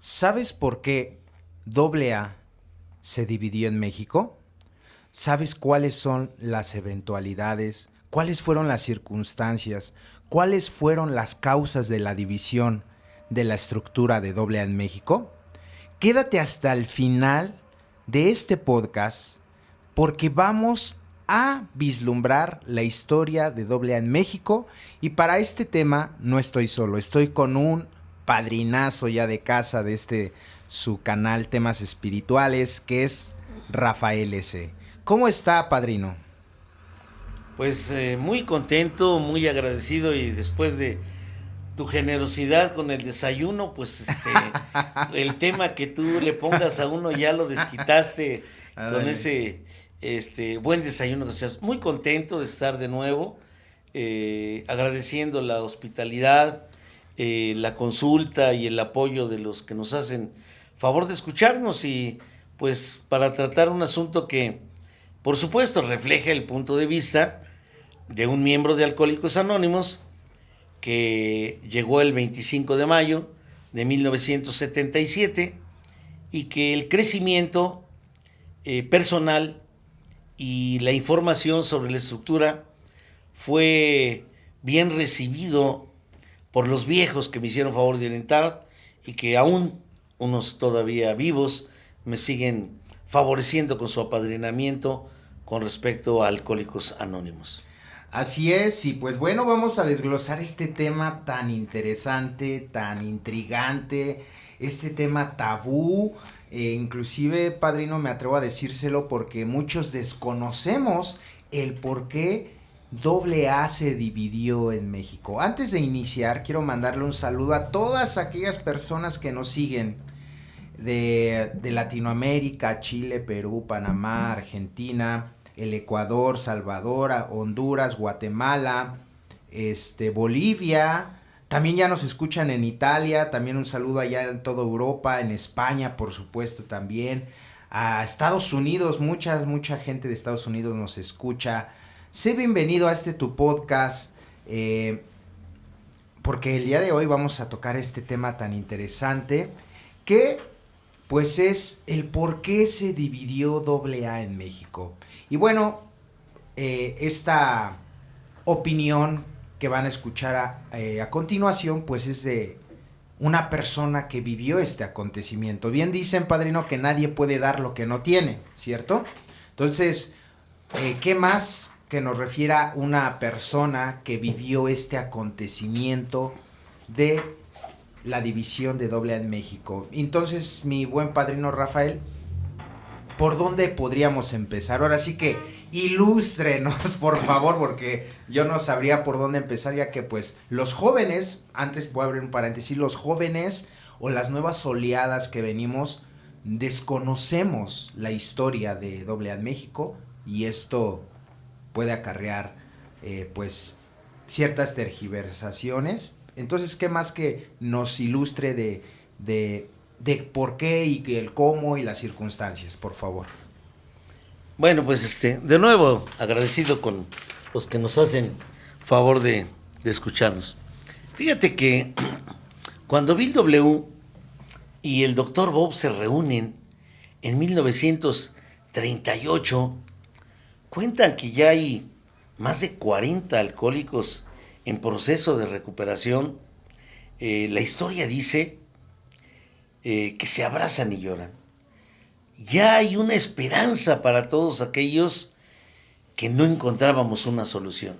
¿Sabes por qué AA se dividió en México? ¿Sabes cuáles son las eventualidades? ¿Cuáles fueron las circunstancias? ¿Cuáles fueron las causas de la división de la estructura de AA en México? Quédate hasta el final de este podcast porque vamos a vislumbrar la historia de AA en México, y para este tema no estoy solo, estoy con un padrinazo ya de casa de su canal Temas Espirituales, que es Rafael S. ¿Cómo está, padrino? Pues muy contento, muy agradecido, y después de tu generosidad con el desayuno, pues el tema que tú le pongas a uno ya lo desquitaste con Ándale. ese buen desayuno que seas. Muy contento de estar de nuevo, agradeciendo la hospitalidad, la consulta y el apoyo de los que nos hacen favor de escucharnos, y pues para tratar un asunto que por supuesto refleja el punto de vista de un miembro de Alcohólicos Anónimos que llegó el 25 de mayo de 1977, y que el crecimiento personal y la información sobre la estructura fue bien recibido por los viejos que me hicieron favor de orientar, y que aún unos todavía vivos me siguen favoreciendo con su apadrinamiento con respecto a Alcohólicos Anónimos. Así es, y pues bueno, vamos a desglosar este tema tan interesante, tan intrigante, este tema tabú. Inclusive, padrino, me atrevo a decírselo porque muchos desconocemos el por qué AA se dividió en México. Antes de iniciar, quiero mandarle un saludo a todas aquellas personas que nos siguen de Latinoamérica: Chile, Perú, Panamá, Argentina, el Ecuador, Salvador, Honduras, Guatemala, Bolivia. También ya nos escuchan en Italia. También un saludo allá en toda Europa, en España, por supuesto, también. A Estados Unidos, mucha gente de Estados Unidos nos escucha. Sé bienvenido a tu podcast, porque el día de hoy vamos a tocar este tema tan interesante que pues es el por qué se dividió AA en México. Y bueno, esta opinión que van a escuchar a continuación, pues es de una persona que vivió este acontecimiento. Bien dicen, padrino, que nadie puede dar lo que no tiene, ¿cierto? Entonces, ¿qué más que nos refiera una persona que vivió este acontecimiento de la división de AA en México? Entonces, mi buen padrino Rafael, ¿por dónde podríamos empezar? Ahora sí que ilústrenos, por favor, porque yo no sabría por dónde empezar, ya que pues los jóvenes, antes voy a abrir un paréntesis, los jóvenes o las nuevas oleadas que venimos, desconocemos la historia de AA en México, y esto puede acarrear pues ciertas tergiversaciones. Entonces, ¿qué más que nos ilustre de por qué y el cómo y las circunstancias, por favor? Bueno, pues de nuevo agradecido con los que nos hacen favor de escucharnos. Fíjate que cuando Bill W. y el doctor Bob se reúnen en 1938, cuentan que ya hay más de 40 alcohólicos en proceso de recuperación. La historia dice que se abrazan y lloran. Ya hay una esperanza para todos aquellos que no encontrábamos una solución.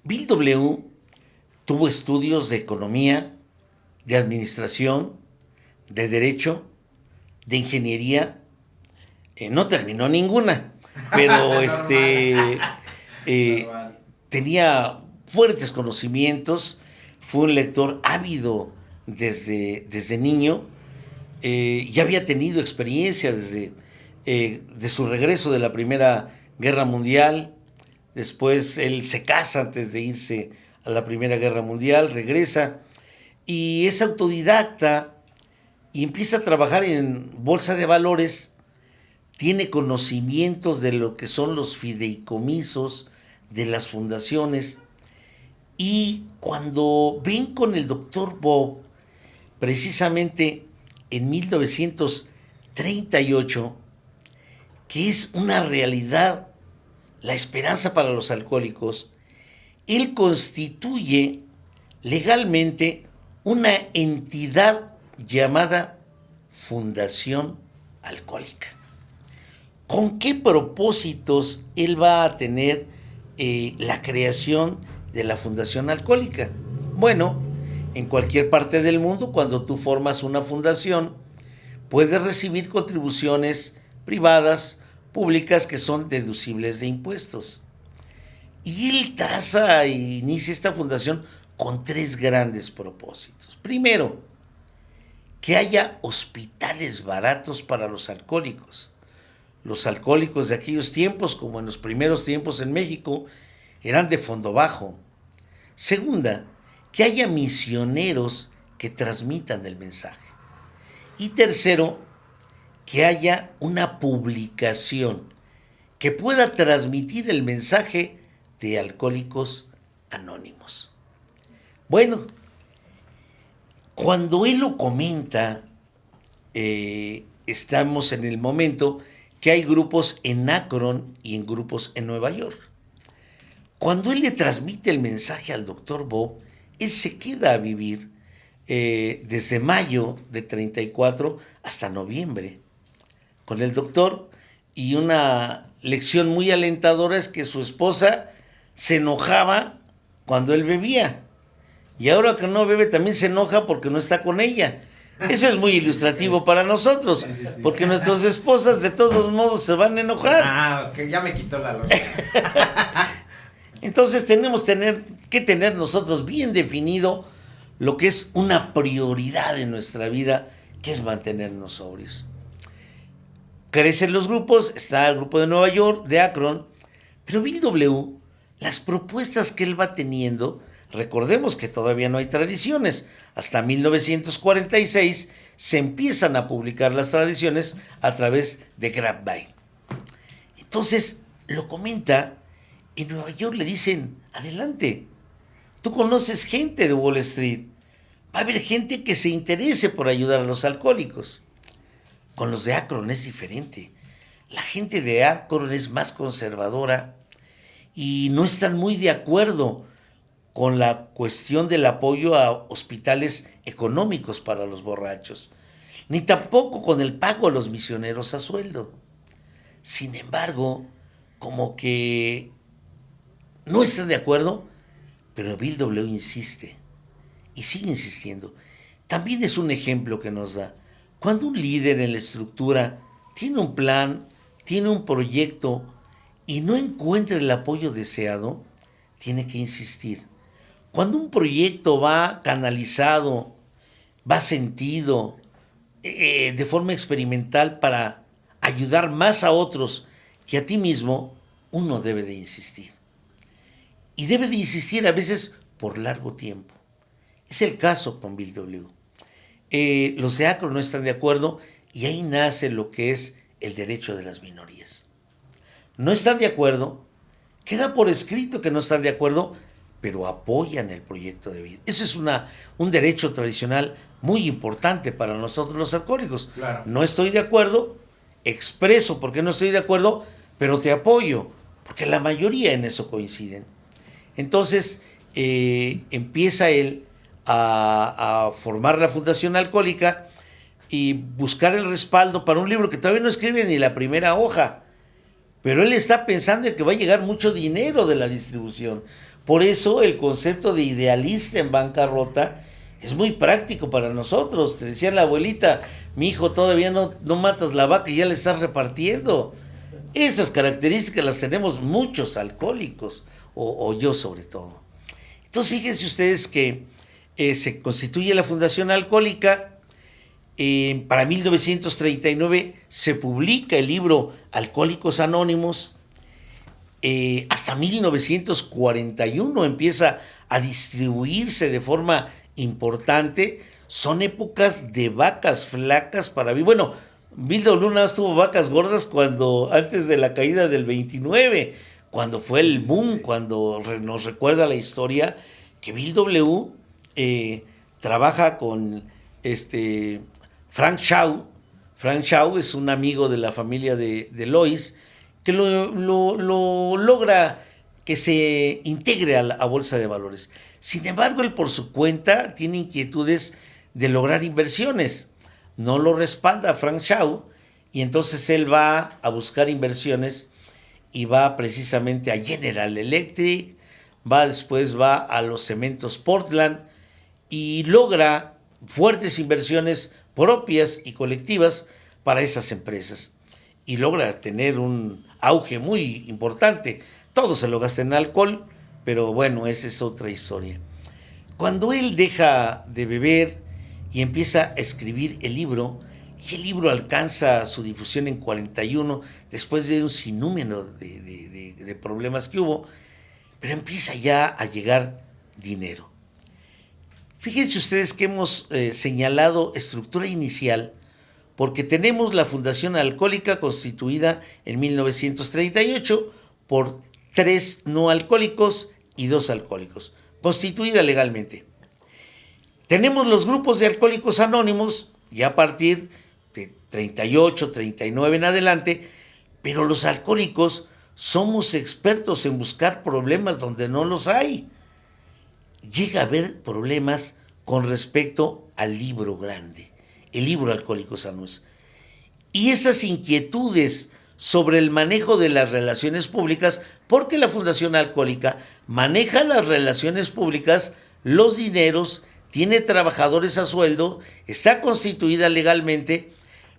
Bill W. tuvo estudios de economía, de administración, de derecho, de ingeniería. No terminó ninguna, pero eh, tenía fuertes conocimientos, fue un lector ávido desde niño. Ya había tenido experiencia desde de su regreso de la Primera Guerra Mundial. Después él se casa antes de irse a la Primera Guerra Mundial, regresa y es autodidacta y empieza a trabajar en bolsa de valores. Tiene conocimientos de lo que son los fideicomisos, de las fundaciones, y cuando ven con el doctor Bob precisamente en 1938, que es una realidad, la esperanza para los alcohólicos, él constituye legalmente una entidad llamada Fundación Alcohólica. ¿Con qué propósitos él va a tener la creación de la Fundación Alcohólica? Bueno, en cualquier parte del mundo, cuando tú formas una fundación, puedes recibir contribuciones privadas, públicas, que son deducibles de impuestos. Y él traza e inicia esta fundación con 3 grandes propósitos. Primero, que haya hospitales baratos para los alcohólicos. Los alcohólicos de aquellos tiempos, como en los primeros tiempos en México, eran de fondo bajo. Segunda, que haya misioneros que transmitan el mensaje. Y tercero, que haya una publicación que pueda transmitir el mensaje de Alcohólicos Anónimos. Bueno, cuando él lo comenta, estamos en el momento que hay grupos en Akron y en grupos en Nueva York. Cuando él le transmite el mensaje al doctor Bob, él se queda a vivir desde mayo de 34 hasta noviembre con el doctor, y una lección muy alentadora es que su esposa se enojaba cuando él bebía, y ahora que no bebe también se enoja porque no está con ella. Eso es muy ilustrativo para nosotros, porque nuestras esposas de todos modos se van a enojar. Ah, ok, ya me quitó la losa. Entonces tenemos que tener nosotros bien definido lo que es una prioridad en nuestra vida, que es mantenernos sobrios. Crecen los grupos, está el grupo de Nueva York, de Akron, pero Bill W., las propuestas que él va teniendo, recordemos que todavía no hay tradiciones, hasta 1946 se empiezan a publicar las tradiciones a través de Grapevine. Entonces, lo comenta, en Nueva York le dicen, adelante, tú conoces gente de Wall Street, va a haber gente que se interese por ayudar a los alcohólicos. Con los de Akron es diferente. La gente de Akron es más conservadora y no están muy de acuerdo con la cuestión del apoyo a hospitales económicos para los borrachos, ni tampoco con el pago a los misioneros a sueldo. Sin embargo, como que no están de acuerdo, pero Bill W. insiste y sigue insistiendo. También es un ejemplo que nos da. Cuando un líder en la estructura tiene un plan, tiene un proyecto y no encuentra el apoyo deseado, tiene que insistir. Cuando un proyecto va canalizado, va sentido, de forma experimental para ayudar más a otros que a ti mismo, uno debe de insistir. Y debe de insistir a veces por largo tiempo. Es el caso con Bill W. Los de Akron no están de acuerdo y ahí nace lo que es el derecho de las minorías. No están de acuerdo, queda por escrito que no están de acuerdo, pero apoyan el proyecto de vida. Eso es un derecho tradicional muy importante para nosotros los alcohólicos. Claro. No estoy de acuerdo, expreso por qué no estoy de acuerdo, pero te apoyo, porque la mayoría en eso coinciden. Entonces empieza él a formar la Fundación Alcohólica y buscar el respaldo para un libro que todavía no escribe ni la primera hoja, pero él está pensando en que va a llegar mucho dinero de la distribución. Por eso el concepto de idealista en bancarrota es muy práctico para nosotros. Te decía la abuelita, mi hijo, todavía no matas la vaca y ya la estás repartiendo. Esas características las tenemos muchos alcohólicos, o yo sobre todo. Entonces fíjense ustedes que se constituye la Fundación Alcohólica. Para 1939 se publica el libro Alcohólicos Anónimos. Hasta 1941 empieza a distribuirse de forma importante. Son épocas de vacas flacas para mí. Bueno, Bill W. nada más tuvo vacas gordas antes de la caída del 29, cuando fue el boom, cuando nos recuerda la historia que Bill W. Trabaja con Frank Shaw. Frank Shaw es un amigo de la familia de Lois que lo logra que se integre a la bolsa de valores. Sin embargo, él por su cuenta tiene inquietudes de lograr inversiones. No lo respalda Frank Shaw y entonces él va a buscar inversiones y va precisamente a General Electric, después va a los cementos Portland y logra fuertes inversiones propias y colectivas para esas empresas. Y logra tener un auge muy importante. Todo se lo gasta en alcohol, pero bueno, esa es otra historia. Cuando él deja de beber y empieza a escribir el libro, y el libro alcanza su difusión en 41, después de un sinnúmero de problemas que hubo, pero empieza ya a llegar dinero. Fíjense ustedes que hemos señalado estructura inicial, porque tenemos la Fundación Alcohólica constituida en 1938 por 3 no alcohólicos y 2 alcohólicos, constituida legalmente. Tenemos los grupos de alcohólicos anónimos, ya a partir de 38, 39 en adelante, pero los alcohólicos somos expertos en buscar problemas donde no los hay. Llega a haber problemas con respecto al libro grande, el libro Alcohólicos Anónimos. Y esas inquietudes sobre el manejo de las relaciones públicas, porque la Fundación Alcohólica maneja las relaciones públicas, los dineros, tiene trabajadores a sueldo, está constituida legalmente,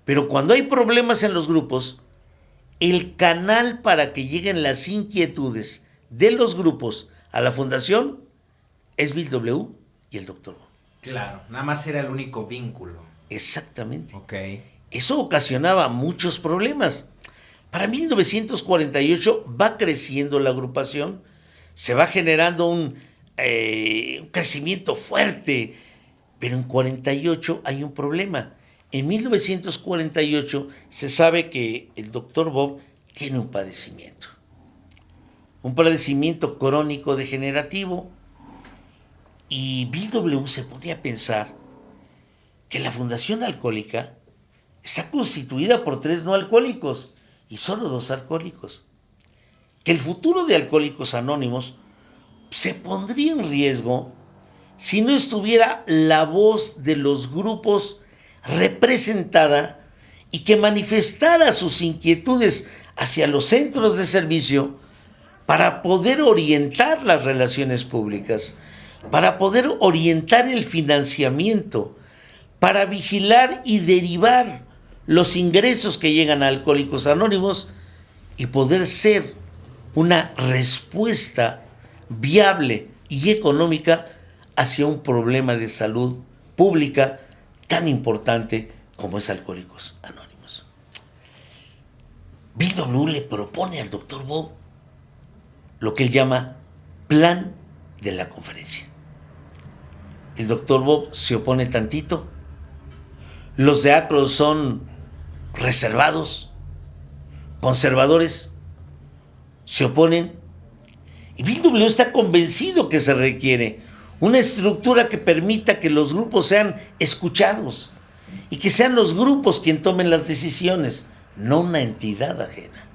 pero cuando hay problemas en los grupos, el canal para que lleguen las inquietudes de los grupos a la fundación es Bill W. y el Dr. Bob. Claro, nada más era el único vínculo. Exactamente. Ok. Eso ocasionaba muchos problemas. Para 1948 va creciendo la agrupación, se va generando un crecimiento fuerte, pero en 48 hay un problema. En 1948 se sabe que el Dr. Bob tiene un padecimiento crónico degenerativo, y Bill W. se pone a pensar que la Fundación Alcohólica está constituida por 3 no alcohólicos y solo 2 alcohólicos. Que el futuro de Alcohólicos Anónimos se pondría en riesgo si no estuviera la voz de los grupos representada y que manifestara sus inquietudes hacia los centros de servicio para poder orientar las relaciones públicas, para poder orientar el financiamiento, para vigilar y derivar los ingresos que llegan a Alcohólicos Anónimos y poder ser una respuesta viable y económica hacia un problema de salud pública tan importante como es Alcohólicos Anónimos. Bill W. le propone al Dr. Bob lo que él llama plan de la conferencia. El Dr. Bob se opone tantito. Los de ACLO son reservados, conservadores, se oponen. Y Bill W. está convencido que se requiere una estructura que permita que los grupos sean escuchados y que sean los grupos quienes tomen las decisiones, no una entidad ajena.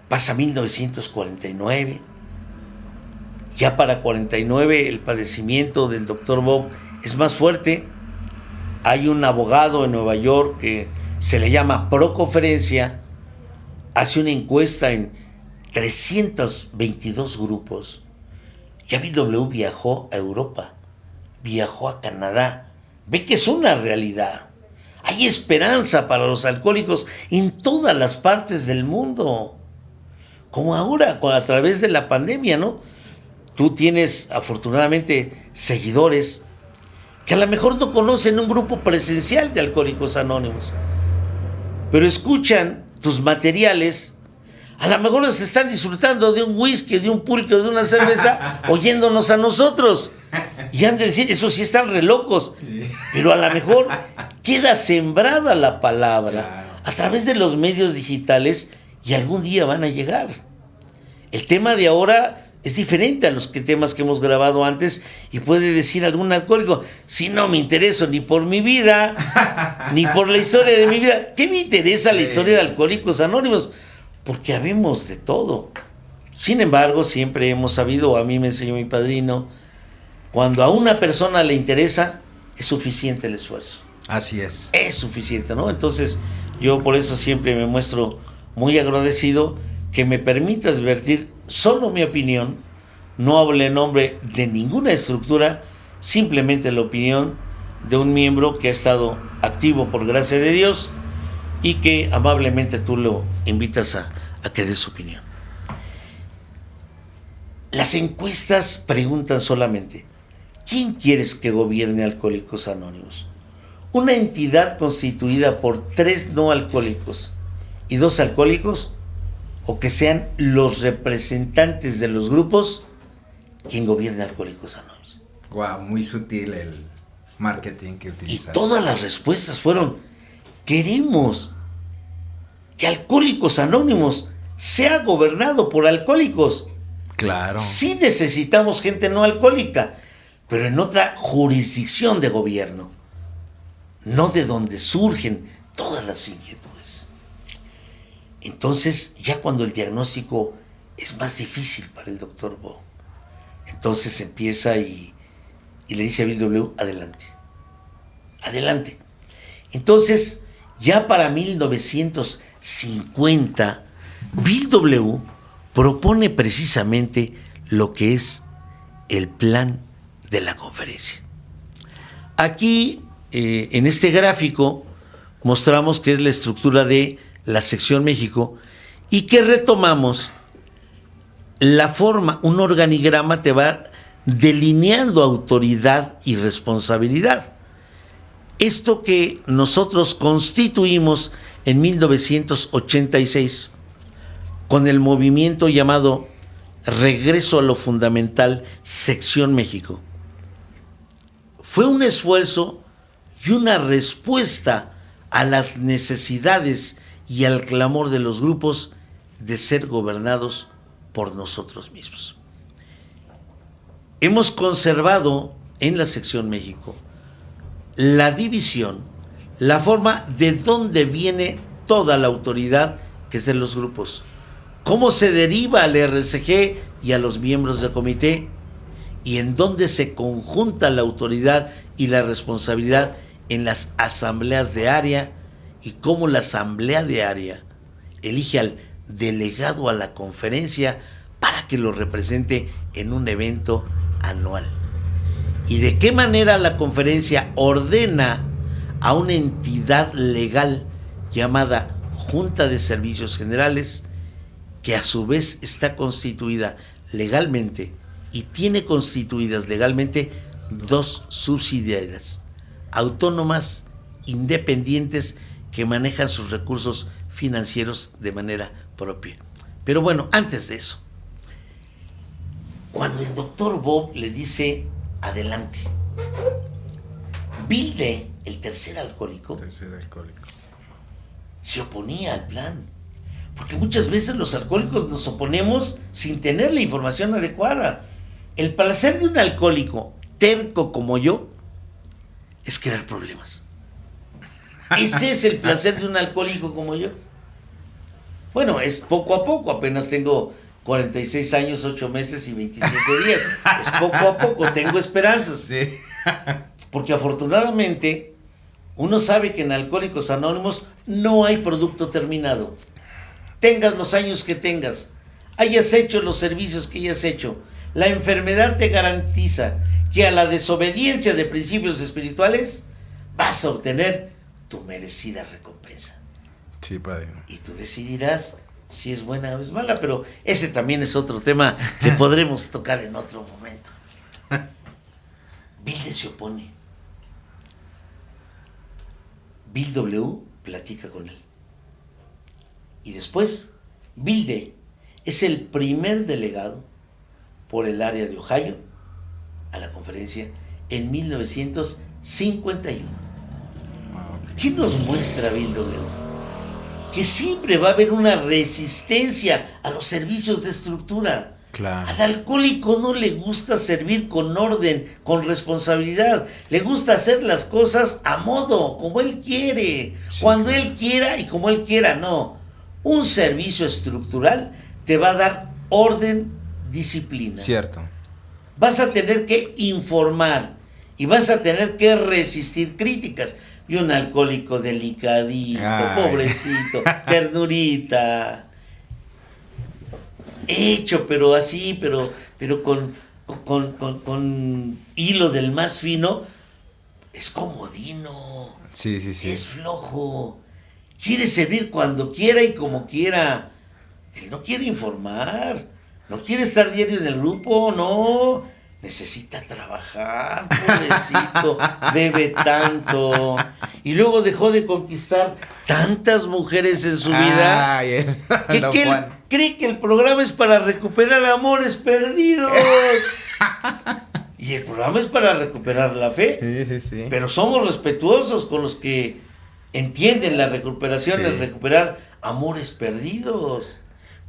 Pasa 1949. Ya para 49 el padecimiento del Dr. Bob es más fuerte. Hay un abogado en Nueva York que se le llama Proconferencia, hace una encuesta en 322 grupos. Ya Bill W. viajó a Europa, viajó a Canadá, ve que es una realidad. Hay esperanza para los alcohólicos en todas las partes del mundo. Como ahora, a través de la pandemia, ¿no? Tú tienes, afortunadamente, seguidores que a lo mejor no conocen un grupo presencial de Alcohólicos Anónimos, pero escuchan tus materiales. A lo mejor se están disfrutando de un whisky, de un pulque, de una cerveza, oyéndonos a nosotros. Y han de decir, esos sí están re locos. Pero a lo mejor queda sembrada la palabra a través de los medios digitales y algún día van a llegar. El tema de ahora es diferente a los temas que hemos grabado antes y puede decir algún alcohólico, si no me intereso ni por mi vida, ni por la historia de mi vida, ¿qué me interesa la historia de Alcohólicos Anónimos? Porque habemos de todo. Sin embargo, siempre hemos sabido, a mí me enseñó mi padrino, cuando a una persona le interesa, es suficiente el esfuerzo. Así es. Es suficiente, ¿no? Entonces, yo por eso siempre me muestro muy agradecido que me permitas vertir solo mi opinión, no hablo en nombre de ninguna estructura, simplemente la opinión de un miembro que ha estado activo por gracia de Dios y que amablemente tú lo invitas a que dé su opinión. Las encuestas preguntan solamente, ¿quién quieres que gobierne Alcohólicos Anónimos? ¿Una entidad constituida por 3 no alcohólicos y 2 alcohólicos? ¿O que sean los representantes de los grupos quien gobierne Alcohólicos Anónimos? Wow, muy sutil el marketing que utiliza. Y todas las respuestas fueron, queremos que Alcohólicos Anónimos sea gobernado por alcohólicos. Claro. Sí necesitamos gente no alcohólica, pero en otra jurisdicción de gobierno, no de donde surgen todas las inquietudes. Entonces, ya cuando el diagnóstico es más difícil para el doctor Bo, entonces empieza y le dice a Bill W, adelante. Entonces, ya para 1950, Bill W propone precisamente lo que es el plan de la conferencia. Aquí, en este gráfico, mostramos que es la estructura de la sección México y que retomamos la forma, un organigrama te va delineando autoridad y responsabilidad. Esto que nosotros constituimos en 1986 con el movimiento llamado Regreso a lo Fundamental, Sección México. Fue un esfuerzo y una respuesta a las necesidades y al clamor de los grupos de ser gobernados por nosotros mismos. Hemos conservado en la Sección México la división, la forma de dónde viene toda la autoridad que es de los grupos, cómo se deriva al RCG y a los miembros del comité y en dónde se conjunta la autoridad y la responsabilidad en las asambleas de área y cómo la asamblea de área elige al delegado a la conferencia para que lo represente en un evento anual. Y de qué manera la conferencia ordena a una entidad legal llamada Junta de Servicios Generales, que a su vez está constituida legalmente y tiene constituidas legalmente 2 subsidiarias, autónomas, independientes, que manejan sus recursos financieros de manera propia. Pero bueno, antes de eso, cuando el doctor Bob le dice adelante, Bill D, el tercer alcohólico, se oponía al plan. Porque muchas veces los alcohólicos nos oponemos sin tener la información adecuada. El placer de un alcohólico terco como yo es crear problemas. Ese es el placer de un alcohólico como yo. Bueno, es poco a poco, apenas tengo 46 años, 8 meses y 27 días. Es poco a poco, tengo esperanzas. Sí. Porque afortunadamente uno sabe que en Alcohólicos Anónimos no hay producto terminado. Tengas los años que tengas, hayas hecho los servicios que hayas hecho, la enfermedad te garantiza que a la desobediencia de principios espirituales vas a obtener tu merecida recompensa. Sí, padre. Y tú decidirás si es buena o es mala, pero ese también es otro tema que podremos tocar en otro momento. Bill D se opone. Bill W platica con él. Y después, Bill D es el primer delegado por el área de Ohio a la conferencia en 1951. ¿Qué nos muestra Bill W? Que siempre va a haber una resistencia a los servicios de estructura. Claro. Al alcohólico no le gusta servir con orden, con responsabilidad. Le gusta hacer las cosas a modo, como él quiere, Sí, cuando claro. él quiera y como él quiera. No. Un servicio estructural te va a dar orden, disciplina. Cierto. Vas a tener que informar y vas a tener que resistir críticas. Y un alcohólico delicadito, Ay. pobrecito, ternurita, hecho, pero así, pero con hilo del más fino, es comodino, Sí, sí, sí. es flojo, quiere servir cuando quiera y como quiera. Él no quiere informar, no quiere estar diario en el grupo, no. Necesita trabajar, pobrecito, debe tanto. Y luego dejó de conquistar tantas mujeres en su vida Ay, que don él Juan. cree que el programa es para recuperar amores perdidos. Y el programa es para recuperar la fe. Sí, sí, sí. Pero somos respetuosos con los que entienden la recuperación, Sí. el recuperar amores perdidos.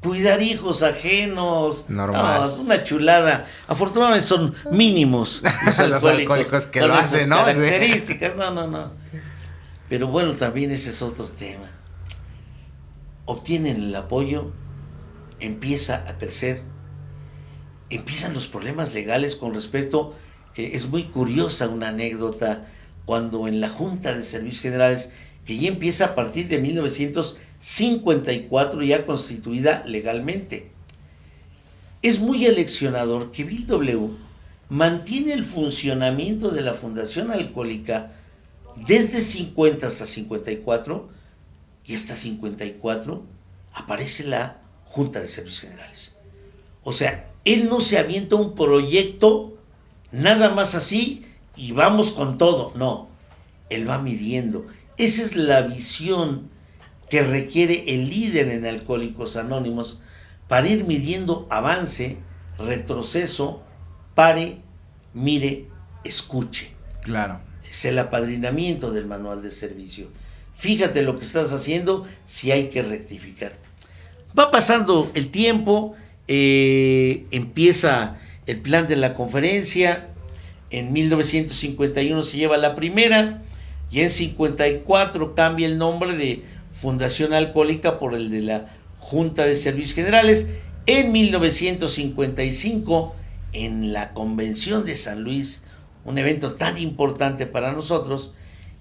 Cuidar hijos ajenos. Normal. No, es una chulada. Afortunadamente son mínimos los Los alcohólicos que con lo esas hacen, ¿no? Sí. características. No. Pero bueno, también ese es otro tema. Obtienen el apoyo, empieza a crecer, empiezan los problemas legales con respecto. Es muy curiosa una anécdota cuando en la Junta de Servicios Generales, que ya empieza a partir de 1954, ya constituida legalmente. Es muy aleccionador que Bill W. mantiene el funcionamiento de la Fundación Alcohólica desde 50 hasta 54, y hasta 54 aparece la Junta de Servicios Generales. O sea, él no se avienta un proyecto nada más así y vamos con todo. No, él va midiendo. Esa es la visión que requiere el líder en Alcohólicos Anónimos para ir midiendo avance, retroceso, pare, mire, escuche. Claro. Es el apadrinamiento del manual de servicio. Fíjate lo que estás haciendo, si hay que rectificar. Va pasando el tiempo, empieza el plan de la conferencia. En 1951 se lleva la primera y en 54 cambia el nombre de Fundación Alcohólica por el de la Junta de Servicios Generales. En 1955, en la Convención de San Luis, un evento tan importante para nosotros,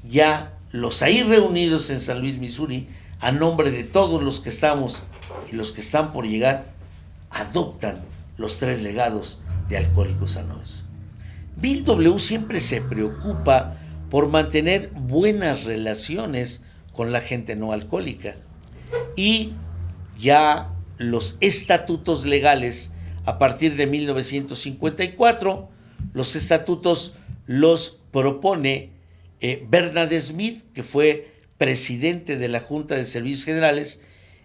ya los ahí reunidos en San Luis, Missouri, a nombre de todos los que estamos y los que están por llegar, adoptan los 3 legados de Alcohólicos Anónimos. Bill W. siempre se preocupa por mantener buenas relaciones con la gente no alcohólica, y ya los estatutos legales a partir de 1954, los estatutos los propone Bernard Smith, que fue presidente de la Junta de Servicios Generales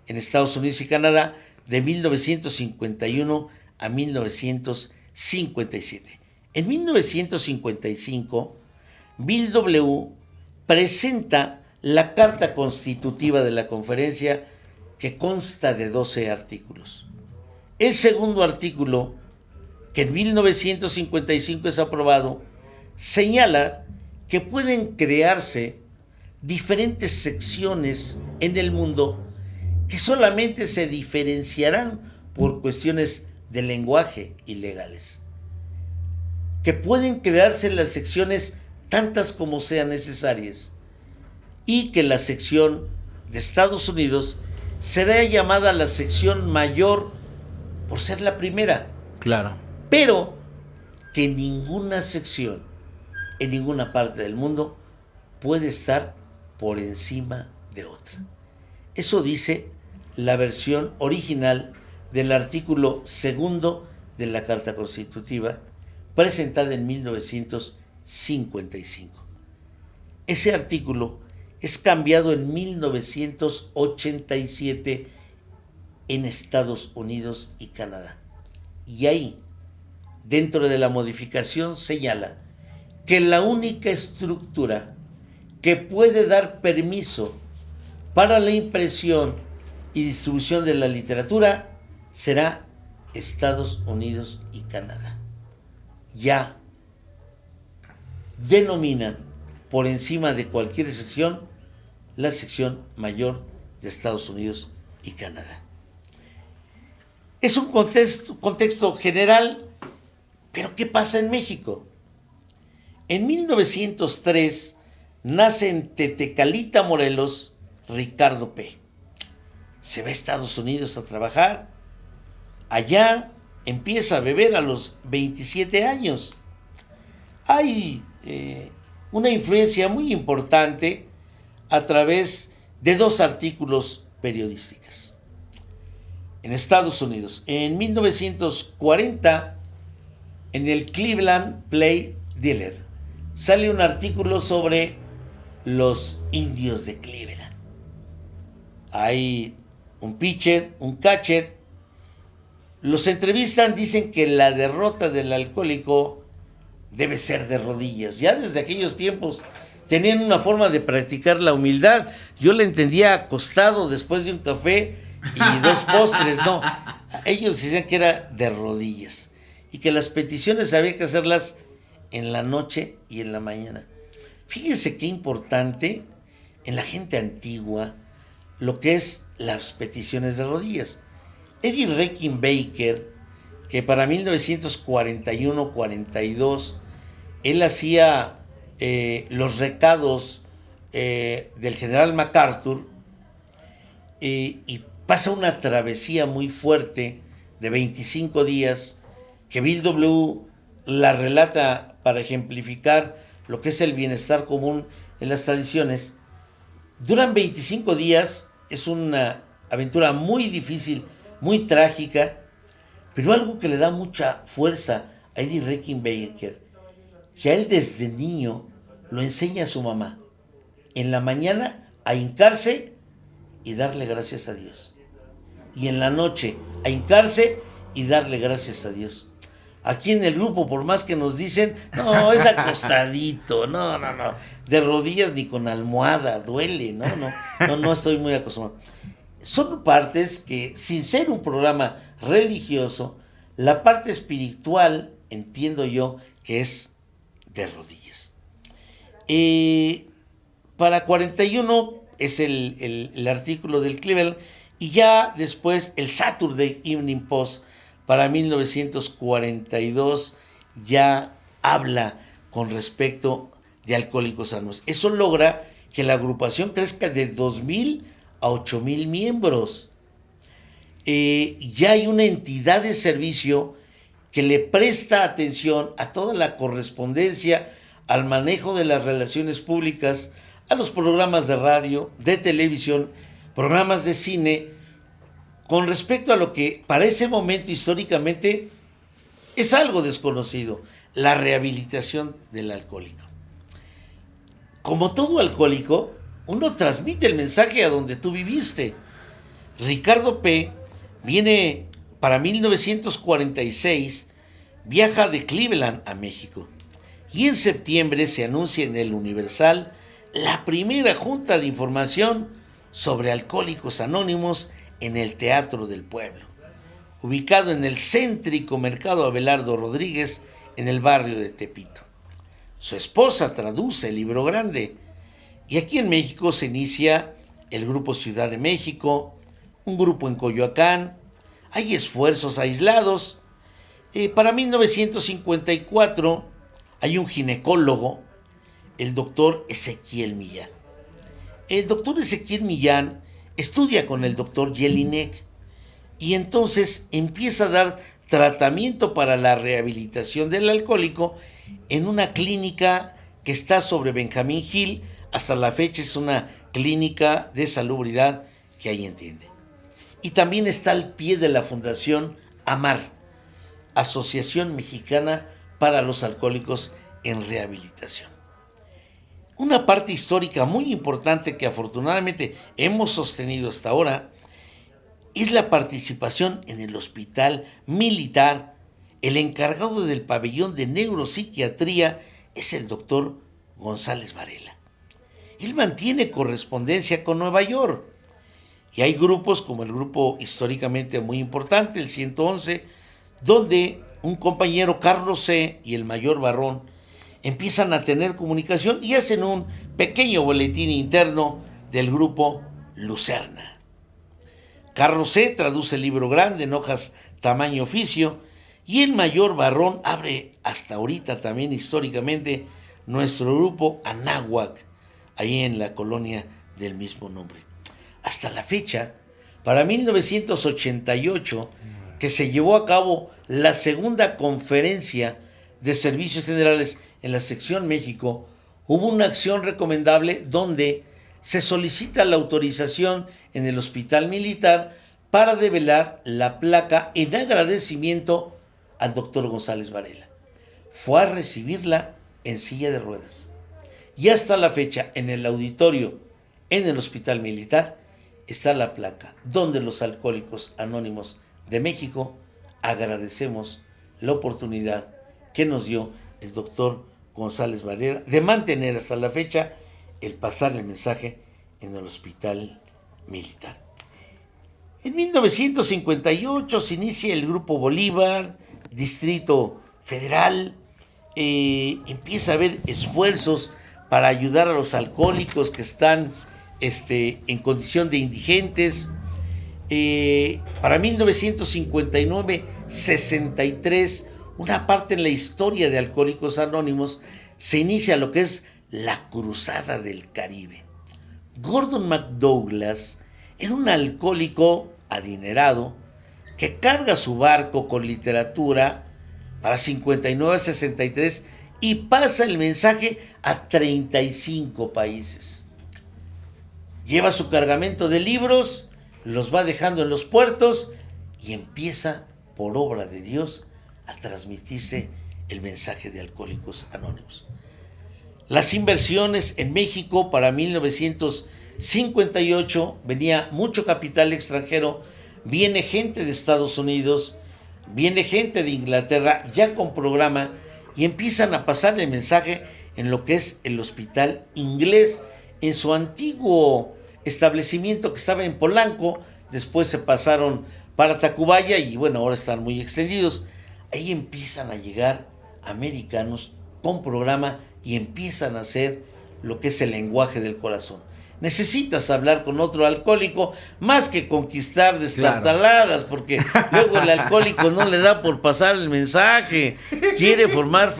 en Estados Unidos y Canadá de 1951 a 1957. En 1955, Bill W. presenta la Carta Constitutiva de la Conferencia, que consta de 12 artículos. El segundo artículo, que en 1955 es aprobado, señala que pueden crearse diferentes secciones en el mundo que solamente se diferenciarán por cuestiones de lenguaje y legales. Que pueden crearse las secciones tantas como sean necesarias, y que la sección de Estados Unidos será llamada la sección mayor por ser la primera. Claro. Pero que ninguna sección en ninguna parte del mundo puede estar por encima de otra. Eso dice la versión original del artículo 2 de la Carta Constitutiva, presentada en 1955. Ese artículo es cambiado en 1987 en Estados Unidos y Canadá. Y ahí, dentro de la modificación, señala que la única estructura que puede dar permiso para la impresión y distribución de la literatura será Estados Unidos y Canadá. Ya denominan por encima de cualquier sección la sección mayor de Estados Unidos y Canadá. Es un contexto general, pero ¿qué pasa en México? En 1903 nace en Tetecalita, Morelos, Ricardo P. Se va a Estados Unidos a trabajar. Allá empieza a beber a los 27 años. Hay una influencia muy importante a través de 2 artículos periodísticos. En Estados Unidos, en 1940, en el Cleveland Play Dealer, sale un artículo sobre los indios de Cleveland. Hay un pitcher, un catcher. Los entrevistan, dicen que la derrota del alcohólico debe ser de rodillas. Ya desde aquellos tiempos tenían una forma de practicar la humildad. Yo la entendía acostado después de un café y 2 postres. No, ellos decían que era de rodillas y que las peticiones había que hacerlas en la noche y en la mañana. Fíjense qué importante en la gente antigua lo que es las peticiones de rodillas. Eddie Rickenbacker, que para 1941-42 él hacía los recados del general MacArthur y pasa una travesía muy fuerte de 25 días que Bill W. la relata para ejemplificar lo que es el bienestar común en las tradiciones. Duran 25 días, es una aventura muy difícil, muy trágica, pero algo que le da mucha fuerza a Eddie Rickenbacker, que a él desde niño lo enseña a su mamá, en la mañana a hincarse y darle gracias a Dios, y en la noche a hincarse y darle gracias a Dios. Aquí en el grupo, por más que nos dicen, no, es acostadito, no, de rodillas ni con almohada, duele, no estoy muy acostumbrado. Son partes que, sin ser un programa religioso, la parte espiritual, entiendo yo, que es de rodillas. Para 41 es el artículo del Cleveland, y ya después el Saturday Evening Post, para 1942, ya habla con respecto de Alcohólicos Anónimos. Eso logra que la agrupación crezca de 2,000 a 8,000 miembros. Ya hay una entidad de servicio que le presta atención a toda la correspondencia, al manejo de las relaciones públicas, a los programas de radio, de televisión, programas de cine, con respecto a lo que para ese momento históricamente es algo desconocido, la rehabilitación del alcohólico. Como todo alcohólico, uno transmite el mensaje a donde tú viviste. Ricardo P. viene para 1946, viaja de Cleveland a México, y en septiembre se anuncia en el Universal la primera junta de información sobre Alcohólicos Anónimos en el Teatro del Pueblo, ubicado en el céntrico Mercado Abelardo Rodríguez, en el barrio de Tepito. Su esposa traduce el libro grande, y aquí en México se inicia el Grupo Ciudad de México, un grupo en Coyoacán. Hay esfuerzos aislados. Para 1954 hay un ginecólogo, el doctor Ezequiel Millán. El doctor Ezequiel Millán estudia con el doctor Jelinek y entonces empieza a dar tratamiento para la rehabilitación del alcohólico en una clínica que está sobre Benjamín Gil. Hasta la fecha es una clínica de salubridad que ahí entiende. Y también está al pie de la Fundación AMAR, Asociación Mexicana para los Alcohólicos en Rehabilitación. Una parte histórica muy importante que afortunadamente hemos sostenido hasta ahora es la participación en el hospital militar. El encargado del pabellón de neuropsiquiatría es el doctor González Varela. Él mantiene correspondencia con Nueva York. Y hay grupos como el grupo históricamente muy importante, el 111, donde un compañero, Carlos C., y el mayor Barrón empiezan a tener comunicación y hacen un pequeño boletín interno del grupo Lucerna. Carlos C. traduce el libro grande en hojas tamaño oficio y el mayor Barrón abre hasta ahorita también históricamente nuestro grupo Anáhuac, ahí en la colonia del mismo nombre. Hasta la fecha, para 1988, que se llevó a cabo la segunda conferencia de servicios generales en la sección México, hubo una acción recomendable donde se solicita la autorización en el Hospital Militar para develar la placa en agradecimiento al doctor González Varela. Fue a recibirla en silla de ruedas. Y hasta la fecha, en el auditorio, en el Hospital Militar, está la placa donde los Alcohólicos Anónimos de México agradecemos la oportunidad que nos dio el doctor González Varela de mantener hasta la fecha el pasar el mensaje en el Hospital Militar. En 1958 se inicia el Grupo Bolívar, Distrito Federal. Empieza a haber esfuerzos para ayudar a los alcohólicos que están en condición de indigentes. Para 1959-63, una parte en la historia de Alcohólicos Anónimos, se inicia lo que es la Cruzada del Caribe. Gordon McDouglas era un alcohólico adinerado que carga su barco con literatura para 59-63 y pasa el mensaje a 35 países. Lleva su cargamento de libros, los va dejando en los puertos y empieza, por obra de Dios, a transmitirse el mensaje de Alcohólicos Anónimos. Las inversiones en México para 1958, venía mucho capital extranjero, viene gente de Estados Unidos, viene gente de Inglaterra ya con programa y empiezan a pasar el mensaje en lo que es el Hospital Inglés, en su antiguo establecimiento que estaba en Polanco, después se pasaron para Tacubaya y bueno, ahora están muy extendidos. Ahí empiezan a llegar americanos con programa y empiezan a hacer lo que es el lenguaje del corazón. Necesitas hablar con otro alcohólico más que conquistar destartaladas, claro, porque luego el alcohólico no le da por pasar el mensaje, quiere formar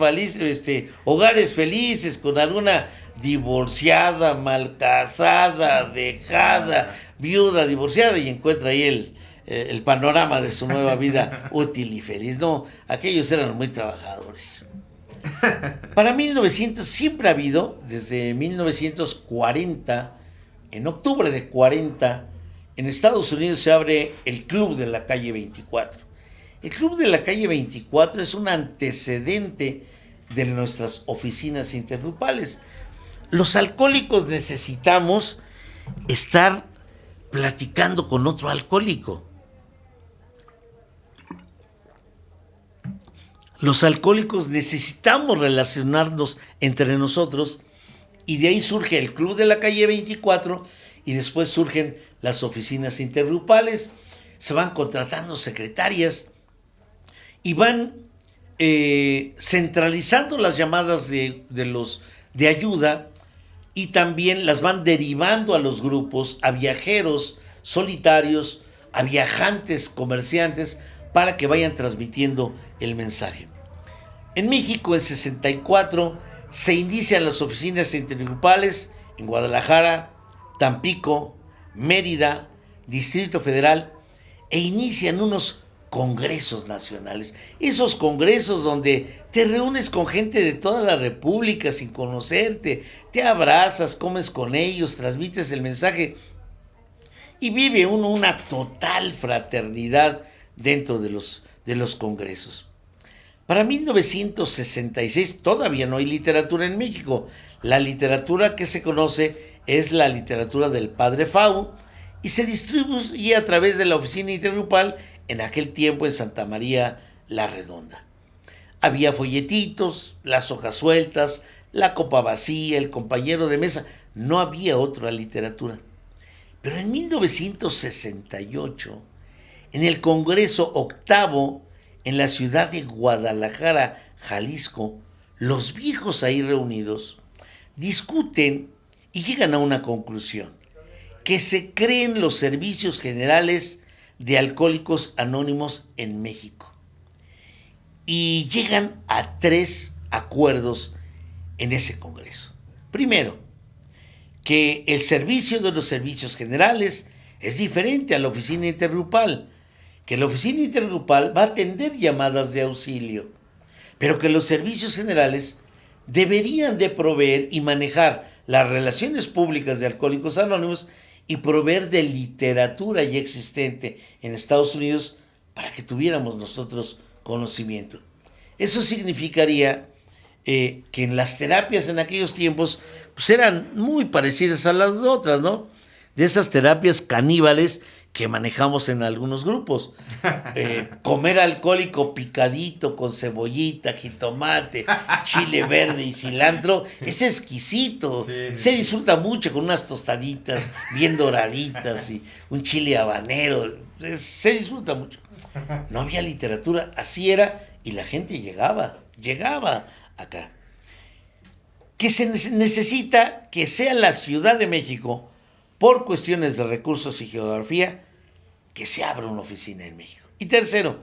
hogares felices con alguna divorciada, mal casada, dejada, viuda, divorciada, y encuentra ahí el panorama de su nueva vida útil y feliz. No, aquellos eran muy trabajadores. Para 1900 siempre ha habido, desde 1940, en octubre de 40, en Estados Unidos se abre el Club de la Calle 24. El Club de la Calle 24 es un antecedente de nuestras oficinas intergrupales. Los alcohólicos necesitamos estar platicando con otro alcohólico. Los alcohólicos necesitamos relacionarnos entre nosotros y de ahí surge el Club de la Calle 24 y después surgen las oficinas intergrupales, se van contratando secretarias y van centralizando las llamadas de ayuda y también las van derivando a los grupos, a viajeros solitarios, a viajantes comerciantes, para que vayan transmitiendo el mensaje. En México, en 64, se inician las oficinas intergrupales en Guadalajara, Tampico, Mérida, Distrito Federal, e inician unos congresos nacionales. Esos congresos donde te reúnes con gente de toda la república sin conocerte, te abrazas, comes con ellos, transmites el mensaje y vive uno una total fraternidad dentro de los congresos. Para 1966 todavía no hay literatura en México. La literatura que se conoce es la literatura del Padre Fau y se distribuye a través de la oficina intergrupal en aquel tiempo en Santa María la Redonda. Había folletitos, las hojas sueltas, la copa vacía, el compañero de mesa. No había otra literatura. Pero en 1968, en el Congreso Octavo, en la ciudad de Guadalajara, Jalisco, los viejos ahí reunidos discuten y llegan a una conclusión: que se creen los servicios generales de Alcohólicos Anónimos en México. Y llegan a 3 acuerdos en ese congreso. Primero, que el servicio de los servicios generales es diferente a la oficina intergrupal, que la oficina intergrupal va a atender llamadas de auxilio, pero que los servicios generales deberían de proveer y manejar las relaciones públicas de Alcohólicos Anónimos y proveer de literatura ya existente en Estados Unidos para que tuviéramos nosotros conocimiento. Eso significaría que en las terapias en aquellos tiempos pues eran muy parecidas a las otras, ¿no? De esas terapias caníbales que manejamos en algunos grupos. Comer alcohólico picadito con cebollita, jitomate, chile verde y cilantro es exquisito. Sí. Se disfruta mucho con unas tostaditas bien doraditas y un chile habanero. Se disfruta mucho. No había literatura, así era, y la gente llegaba acá. Que se necesita que sea la Ciudad de México, por cuestiones de recursos y geografía, que se abra una oficina en México. Y tercero,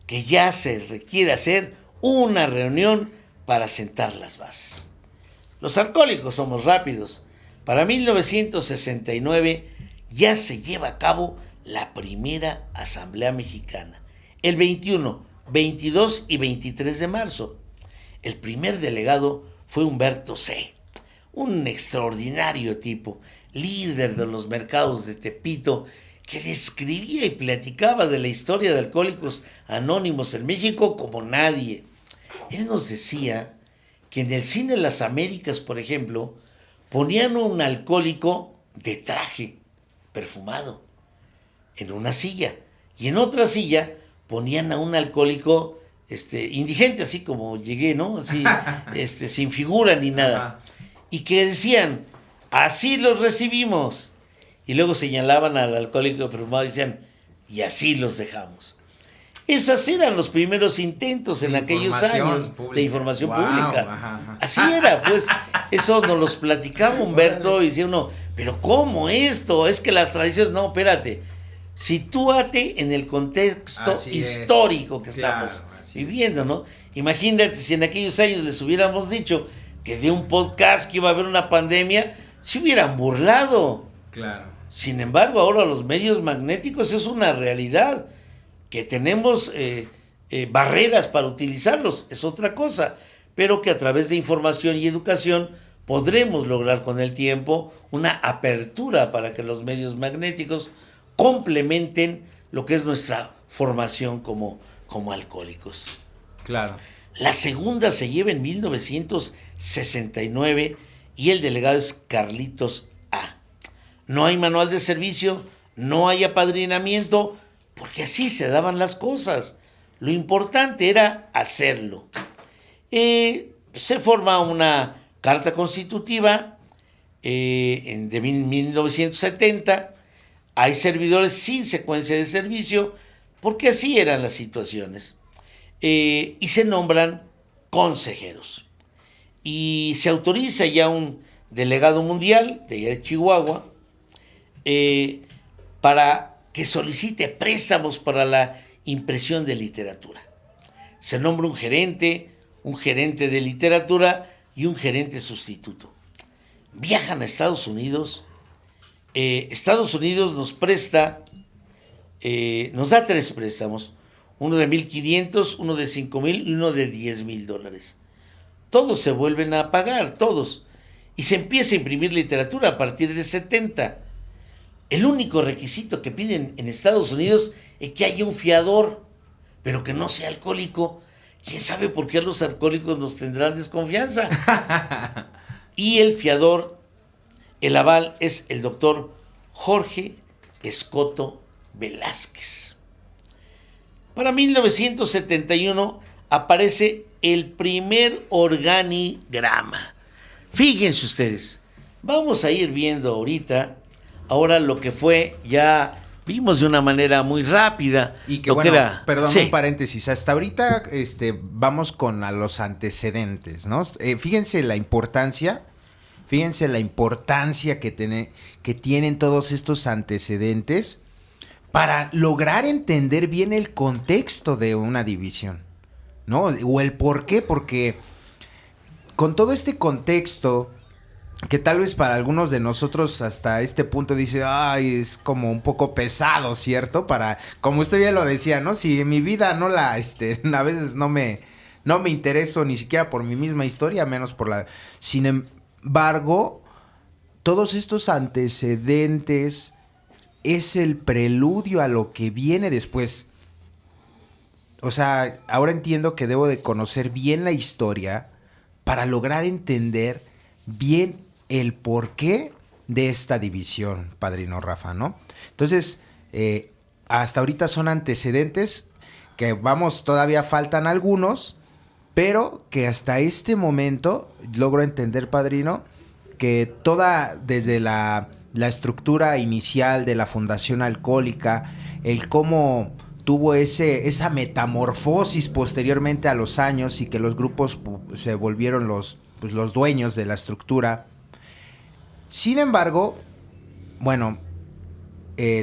que ya se requiere hacer una reunión para sentar las bases. Los alcohólicos somos rápidos. Para 1969 ya se lleva a cabo la primera Asamblea Mexicana, el 21, 22 y 23 de marzo. El primer delegado fue Humberto C., un extraordinario tipo, líder de los mercados de Tepito, que describía y platicaba de la historia de Alcohólicos Anónimos en México como nadie. Él nos decía que en el cine Las Américas, por ejemplo, ponían un alcohólico de traje, perfumado, en una silla, y en otra silla ponían a un alcohólico indigente, así como llegué, ¿no? Así, sin figura ni nada. Y que decían: así los recibimos. Y luego señalaban al alcohólico perfumado y decían: y así los dejamos. Esas eran los primeros intentos en aquellos años pública. De información pública. Ajá. Así era, pues. Eso nos los platicaba Humberto y decía uno: pero ¿cómo esto? Es que las tradiciones... No, espérate. Sitúate en el contexto histórico que estamos viviendo, ¿no? Imagínate si en aquellos años les hubiéramos dicho que de un podcast que iba a haber una pandemia, se hubieran burlado. Claro. Sin embargo, ahora los medios magnéticos es una realidad. Que tenemos barreras para utilizarlos, es otra cosa, pero que a través de información y educación podremos lograr con el tiempo una apertura para que los medios magnéticos complementen lo que es nuestra formación como alcohólicos. Claro. La segunda se lleva en 1969 y el delegado es Carlitos A. No hay manual de servicio, no hay apadrinamiento, porque así se daban las cosas. Lo importante era hacerlo. Se forma una carta constitutiva de 1970. Hay servidores sin secuencia de servicio, porque así eran las situaciones. Y se nombran consejeros. Y se autoriza ya un delegado mundial de allá de Chihuahua para que solicite préstamos para la impresión de literatura. Se nombra un gerente de literatura y un gerente sustituto. Viajan a Estados Unidos. Estados Unidos nos presta, nos da 3 préstamos, uno de $1,500, uno de $5,000 y uno de $10,000. Todos se vuelven a pagar, todos. Y se empieza a imprimir literatura a partir de 70. El único requisito que piden en Estados Unidos es que haya un fiador, pero que no sea alcohólico. ¿Quién sabe por qué los alcohólicos nos tendrán desconfianza? Y el fiador, el aval, es el doctor Jorge Escoto Velázquez. Para 1971 aparece el primer organigrama. Fíjense ustedes, vamos a ir viendo ahora lo que fue ya vimos de una manera muy rápida. Y que lo bueno, que era, perdón, sí. un paréntesis, hasta ahorita vamos con los antecedentes, ¿no? Fíjense la importancia que tienen todos estos antecedentes para lograr entender bien el contexto de una división, ¿no? O el por qué, porque con todo este contexto, que tal vez para algunos de nosotros hasta este punto dice, ay, es como un poco pesado, ¿cierto? Como usted ya lo decía, ¿no? Si en mi vida a veces no me intereso ni siquiera por mi misma historia, menos por la... Sin embargo, todos estos antecedentes es el preludio a lo que viene después. O sea, ahora entiendo que debo de conocer bien la historia para lograr entender bien el porqué de esta división, padrino Rafa, ¿no? Entonces, hasta ahorita son antecedentes que todavía faltan algunos, pero que hasta este momento logro entender, padrino, que desde la estructura inicial de la Fundación Alcohólica, el cómo tuvo esa metamorfosis posteriormente a los años y que los grupos se volvieron los dueños de la estructura. Sin embargo, bueno,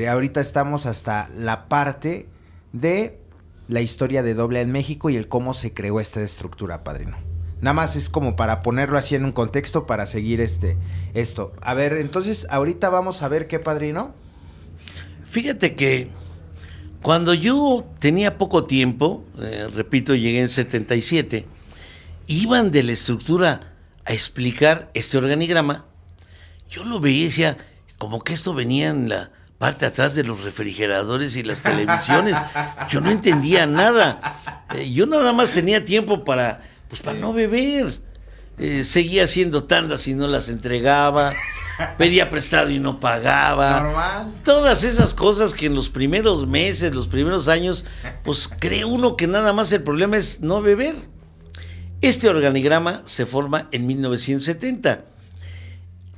ahorita estamos hasta la parte de la historia de AA en México y el cómo se creó esta estructura, padrino. Nada más es como para ponerlo así en un contexto para seguir esto. A ver, entonces ahorita vamos a ver qué, padrino. Fíjate que cuando yo tenía poco tiempo, repito, llegué en 77, iban de la estructura a explicar este organigrama. Yo lo veía y decía, como que esto venía en la parte de atrás de los refrigeradores y las televisiones. Yo no entendía nada. Yo nada más tenía tiempo para no beber. Seguía haciendo tandas y no las entregaba. Pedía prestado y no pagaba. Normal. Todas esas cosas que en los primeros meses, los primeros años, pues cree uno que nada más el problema es no beber. Este organigrama se forma en 1970.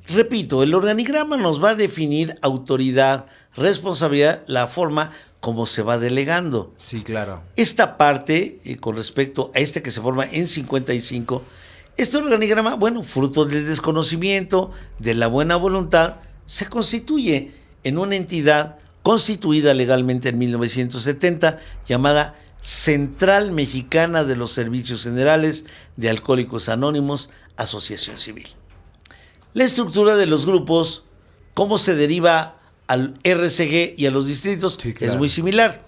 Repito, el organigrama nos va a definir autoridad, responsabilidad, la forma como se va delegando. Sí, claro. Esta parte, con respecto a este que se forma en 55, este organigrama, fruto del desconocimiento, de la buena voluntad, se constituye en una entidad constituida legalmente en 1970, llamada Central Mexicana de los Servicios Generales de Alcohólicos Anónimos, Asociación Civil. La estructura de los grupos, cómo se deriva al RCG y a los distritos, sí, claro, es muy similar.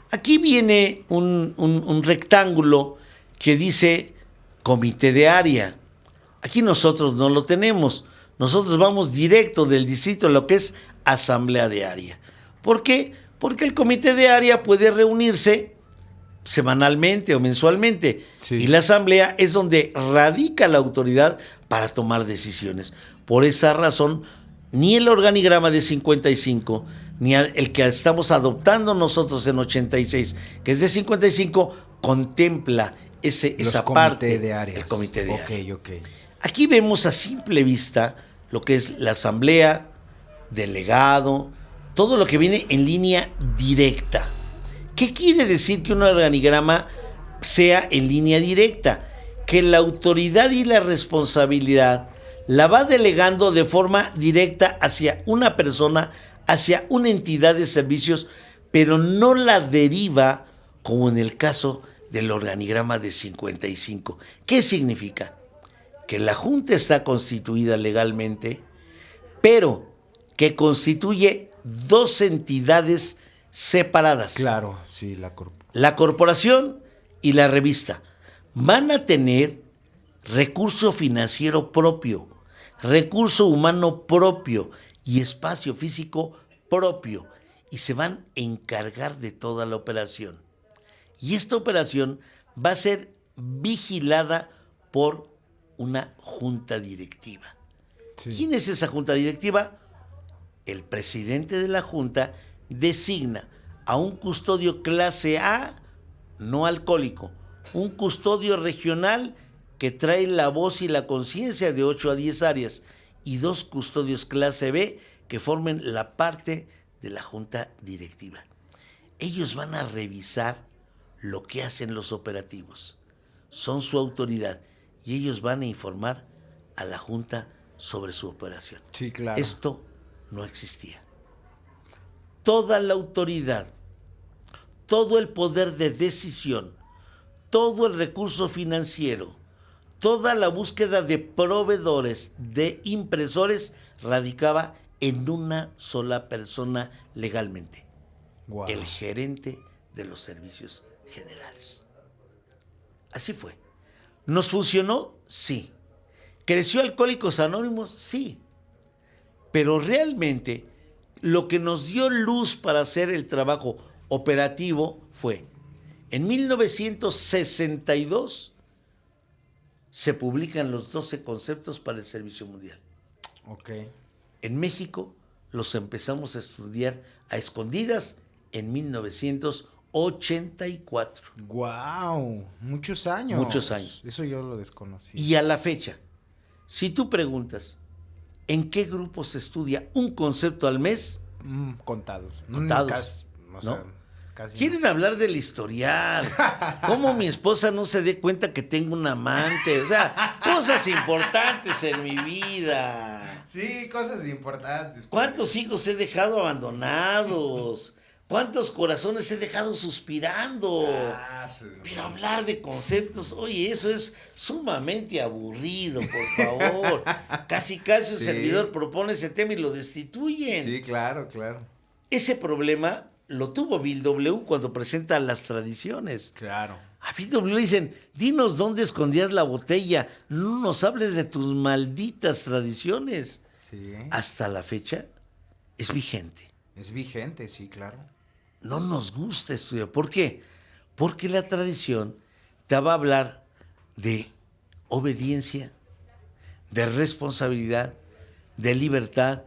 Aquí viene un rectángulo que dice comité de área. Aquí nosotros no lo tenemos. Nosotros vamos directo del distrito a lo que es asamblea de área. ¿Por qué? Porque el comité de área puede reunirse semanalmente o mensualmente. Sí. Y la asamblea es donde radica la autoridad para tomar decisiones. Por esa razón, ni el organigrama de 55, ni el que estamos adoptando nosotros en 86, que es de 55, contempla esa parte de áreas. El comité de áreas. Okay. Aquí vemos a simple vista lo que es la asamblea, delegado, todo lo que viene en línea directa. ¿Qué quiere decir que un organigrama sea en línea directa? Que la autoridad y la responsabilidad la va delegando de forma directa hacia una persona, hacia una entidad de servicios, pero no la deriva como en el caso del organigrama de 55. ¿Qué significa? Que la Junta está constituida legalmente, pero que constituye dos entidades separadas. Claro, sí, la corporación y la revista van a tener recurso financiero propio, recurso humano propio y espacio físico propio, y se van a encargar de toda la operación. Y esta operación va a ser vigilada por una junta directiva. Sí. ¿Quién es esa junta directiva? El presidente de la junta designa a un custodio clase A, no alcohólico, un custodio regional que trae la voz y la conciencia de 8 a 10 áreas, y 2 custodios clase B que formen la parte de la junta directiva. Ellos van a revisar lo que hacen los operativos. Son su autoridad y ellos van a informar a la junta sobre su operación. Sí, claro. Esto no existía. Toda la autoridad, todo el poder de decisión, todo el recurso financiero, toda la búsqueda de proveedores, de impresores, radicaba en una sola persona legalmente. Wow. El gerente de los servicios generales. Así fue. ¿Nos funcionó? Sí. ¿Creció Alcohólicos Anónimos? Sí. Pero realmente lo que nos dio luz para hacer el trabajo operativo fue, en 1962 se publican los 12 conceptos para el servicio mundial. Ok. En México los empezamos a estudiar a escondidas en 1984. Wow, muchos años. Muchos años. Eso yo lo desconocí. Y a la fecha, si tú preguntas, ¿en qué grupo se estudia un concepto al mes? Contados. Contados, Casi Quieren hablar del historial. ¿Cómo mi esposa no se dé cuenta que tengo un amante? O sea, cosas importantes en mi vida. Sí, cosas importantes. ¿Cuántos hijos he dejado abandonados? ¿Cuántos corazones he dejado suspirando? Pero hablar de conceptos, oye, eso es sumamente aburrido, por favor. Casi un Sí. servidor propone ese tema y lo destituyen. Sí, claro. Ese problema lo tuvo Bill W. cuando presenta las tradiciones. Claro. A Bill W. le dicen, dinos dónde escondías la botella, no nos hables de tus malditas tradiciones. Sí. Hasta la fecha es vigente. Es vigente, sí, claro. No nos gusta estudiar. ¿Por qué? Porque la tradición te va a hablar de obediencia, de responsabilidad, de libertad.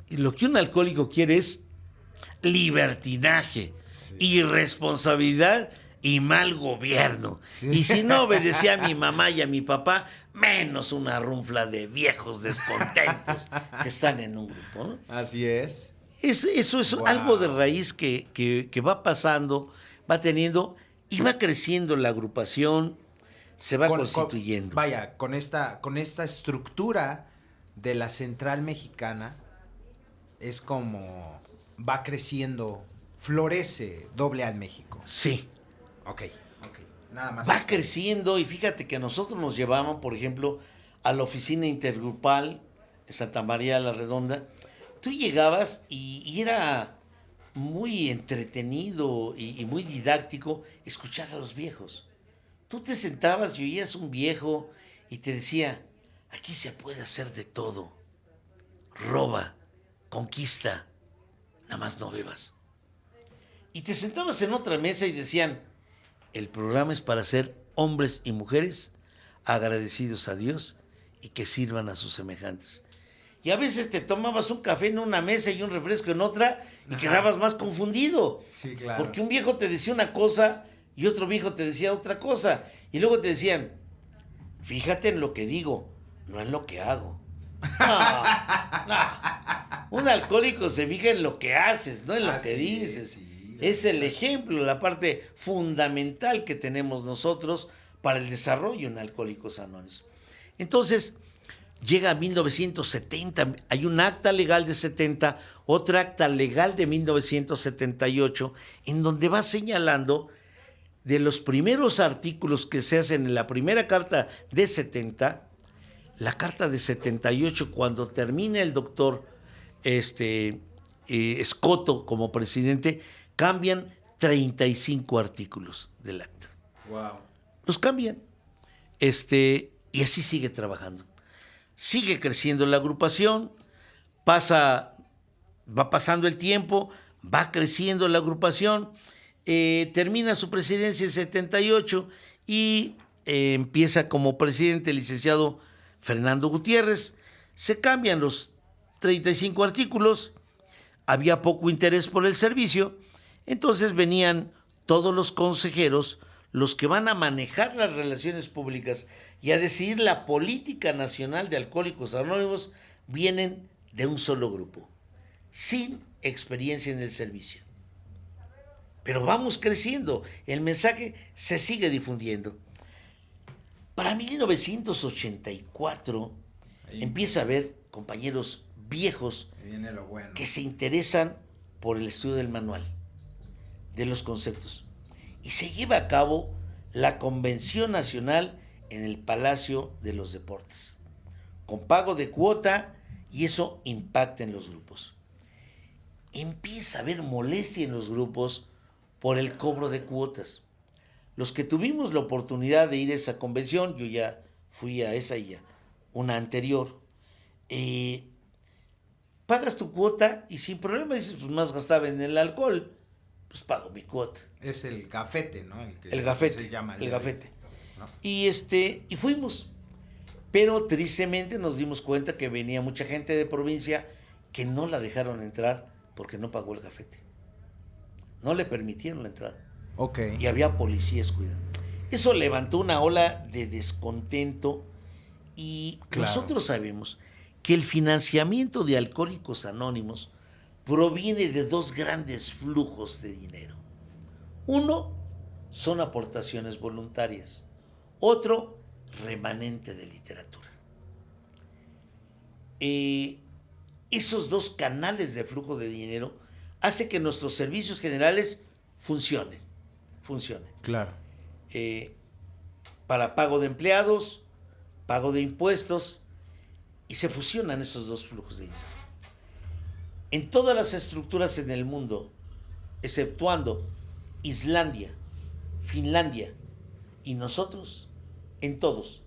Y lo que un alcohólico quiere es libertinaje, irresponsabilidad y mal gobierno. Sí. Y si no obedecía a mi mamá y a mi papá, menos una runfla de viejos descontentos que están en un grupo, ¿no? Así es. Eso es Wow. algo de raíz que va pasando, va teniendo y va creciendo la agrupación, se va constituyendo. Con esta estructura de la central mexicana, es como va creciendo, florece AA en México. Sí. Ok. Nada más. Va creciendo y fíjate que a nosotros nos llevaban, por ejemplo, a la oficina intergrupal en Santa María la Redonda. Tú llegabas y era muy entretenido y muy didáctico escuchar a los viejos. Tú te sentabas y oías un viejo y te decía, aquí se puede hacer de todo. Roba, conquista, nada más no bebas. Y te sentabas en otra mesa y decían, el programa es para ser hombres y mujeres agradecidos a Dios y que sirvan a sus semejantes. Y a veces te tomabas un café en una mesa y un refresco en otra y quedabas más confundido. Sí, claro. Porque un viejo te decía una cosa y otro viejo te decía otra cosa. Y luego te decían, fíjate en lo que digo, no en lo que hago. No. Un alcohólico se fija en lo que haces, no en lo que dices. Sí, es el ejemplo, la parte fundamental que tenemos nosotros para el desarrollo en Alcohólicos Anónimos. Entonces, llega 1970, hay un acta legal de 70, otra acta legal de 1978, en donde va señalando de los primeros artículos que se hacen en la primera carta de 70, la carta de 78, cuando termina el doctor Escoto como presidente, cambian 35 artículos del acta. Wow. Los cambian. Y así sigue trabajando. Sigue creciendo la agrupación, va pasando el tiempo, va creciendo la agrupación, termina su presidencia en 78 y empieza como presidente el licenciado Fernando Gutiérrez. Se cambian los 35 artículos, había poco interés por el servicio, entonces venían todos los consejeros, los que van a manejar las relaciones públicas y a decidir la política nacional de Alcohólicos Anónimos, vienen de un solo grupo. sin experiencia en el servicio. Pero vamos creciendo, el mensaje se sigue difundiendo. Para 1984 empieza a haber compañeros viejos que se interesan por el estudio del manual, de los conceptos. Y se lleva a cabo la Convención Nacional en el Palacio de los Deportes, con pago de cuota, y eso impacta en los grupos. Empieza a haber molestia en los grupos por el cobro de cuotas. Los que tuvimos la oportunidad de ir a esa convención, yo ya fui a esa y a una anterior, pagas tu cuota y sin problema dices, pues más gastaba en el alcohol, pues pago mi cuota. Es el gafete, ¿no? El gafete, se llama el gafete. ¿No? Y fuimos, pero tristemente nos dimos cuenta que venía mucha gente de provincia que no la dejaron entrar porque no pagó el gafete. No le permitieron la entrada. Okay. Y había policías cuidando. Eso levantó una ola de descontento y nosotros sabemos que el financiamiento de Alcohólicos Anónimos proviene de dos grandes flujos de dinero. Uno son aportaciones voluntarias, otro remanente de literatura. Esos dos canales de flujo de dinero hacen que nuestros servicios generales funcionen. Claro. Para pago de empleados, pago de impuestos, y se fusionan esos dos flujos de dinero. En todas las estructuras en el mundo, exceptuando Islandia, Finlandia y nosotros, en todos,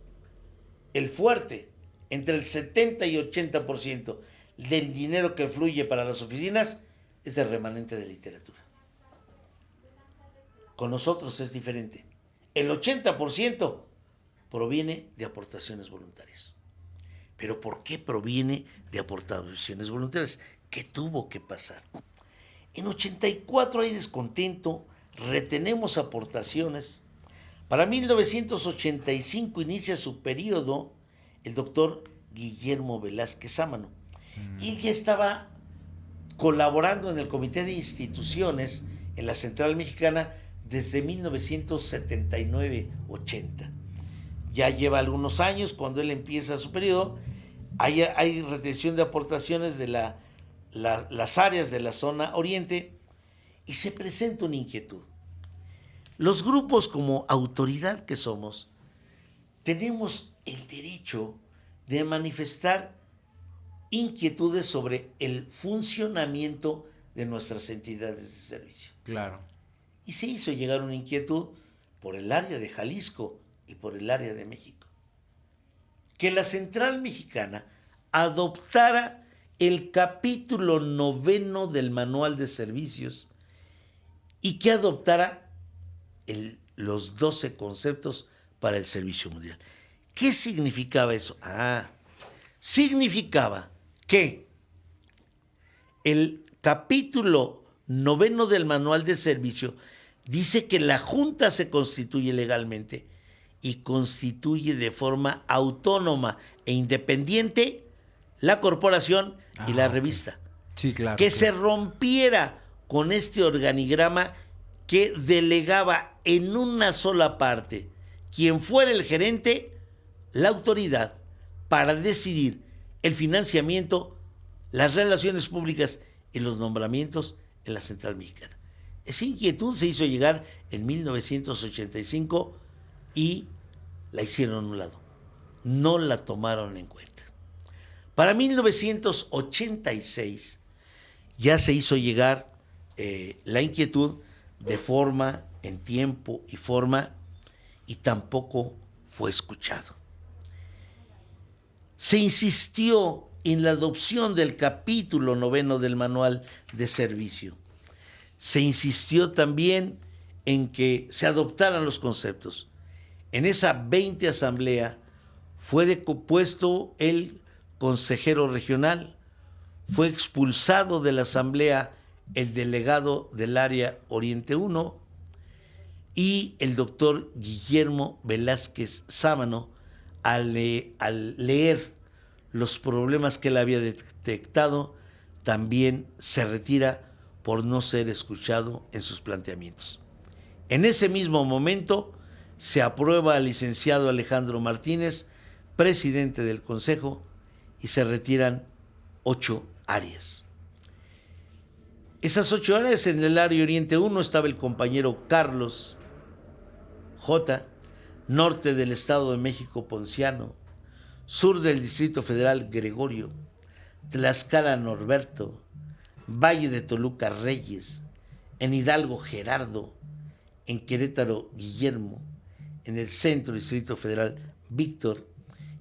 el fuerte, entre el 70 y 80% del dinero que fluye para las oficinas es de remanente de literatura. Con nosotros es diferente. El 80% proviene de aportaciones voluntarias. ¿Pero por qué proviene de aportaciones voluntarias? ¿Qué tuvo que pasar? En 84 hay descontento, retenemos aportaciones. Para 1985 inicia su periodo el doctor Guillermo Velázquez Sámano. Y ya estaba colaborando en el Comité de Instituciones en la Central Mexicana desde 1979-80. Ya lleva algunos años, cuando él empieza su periodo, hay retención de aportaciones de las áreas de la zona oriente y se presenta una inquietud. Los grupos, como autoridad que somos, tenemos el derecho de manifestar inquietudes sobre el funcionamiento de nuestras entidades de servicio. Claro. Y se hizo llegar una inquietud por el área de Jalisco y por el área de México. Que la Central Mexicana adoptara el capítulo 9 del Manual de Servicios y que adoptara los 12 conceptos para el servicio mundial. ¿Qué significaba eso? Significaba que el capítulo 9 del Manual de Servicio dice que la Junta se constituye legalmente y constituye de forma autónoma e independiente la corporación y la revista. Sí, claro. Que se rompiera con este organigrama que delegaba en una sola parte, quien fuera el gerente, la autoridad para decidir el financiamiento, las relaciones públicas y los nombramientos en la Central Mexicana. Esa inquietud se hizo llegar en 1985 y la hicieron a un lado. No la tomaron en cuenta. Para 1986 ya se hizo llegar la inquietud de forma, en tiempo y forma, y tampoco fue escuchado. Se insistió en la adopción del capítulo 9 del Manual de Servicio. Se insistió también en que se adoptaran los conceptos. En esa 20 asamblea fue depuesto el consejero regional, fue expulsado de la asamblea el delegado del área Oriente 1 y el doctor Guillermo Velázquez Sámano, al leer los problemas que él había detectado, también se retira por no ser escuchado en sus planteamientos. En ese mismo momento se aprueba al licenciado Alejandro Martínez, presidente del Consejo, y se retiran 8 áreas. Esas 8 áreas, en el área Oriente 1 estaba el compañero Carlos J., norte del Estado de México Ponciano, sur del Distrito Federal Gregorio, Tlaxcala Norberto, Valle de Toluca Reyes, en Hidalgo Gerardo, en Querétaro Guillermo, en el centro Distrito Federal Víctor,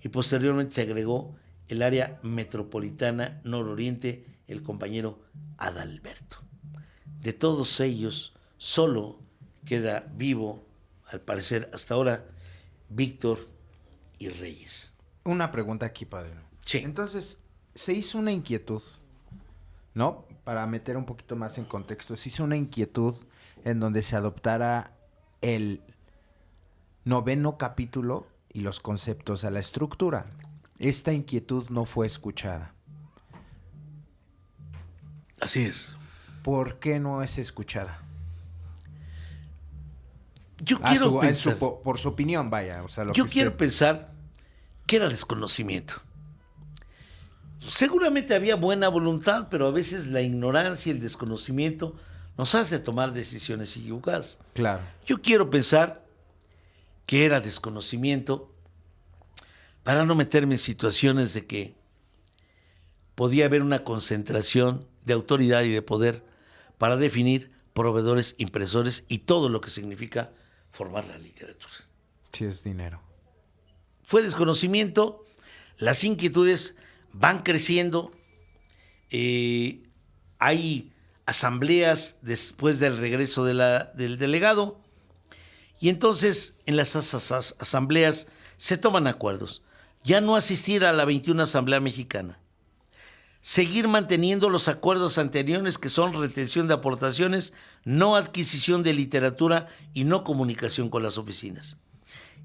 y posteriormente se agregó el área metropolitana nororiente, el compañero Adalberto. De todos ellos, solo queda vivo, al parecer hasta ahora, Víctor y Reyes. Una pregunta aquí, padre. Sí. Entonces, se hizo una inquietud, ¿no? Para meter un poquito más en contexto, se hizo una inquietud en donde se adoptara el 9º capítulo y los conceptos a la estructura. Esta inquietud no fue escuchada. Así es. ¿Por qué no es escuchada? Yo quiero pensar... por su opinión, vaya. O sea, quiero pensar que era desconocimiento. Seguramente había buena voluntad, pero a veces la ignorancia y el desconocimiento nos hace tomar decisiones equivocadas. Claro. Yo quiero pensar que era desconocimiento para no meterme en situaciones de que podía haber una concentración de autoridad y de poder para definir proveedores, impresores y todo lo que significa formar la literatura. Sí, es dinero. Fue desconocimiento, las inquietudes van creciendo, hay asambleas después del regreso del delegado, y entonces en las asambleas se toman acuerdos. Ya no asistir a la 21 Asamblea Mexicana. Seguir manteniendo los acuerdos anteriores, que son retención de aportaciones, no adquisición de literatura y no comunicación con las oficinas.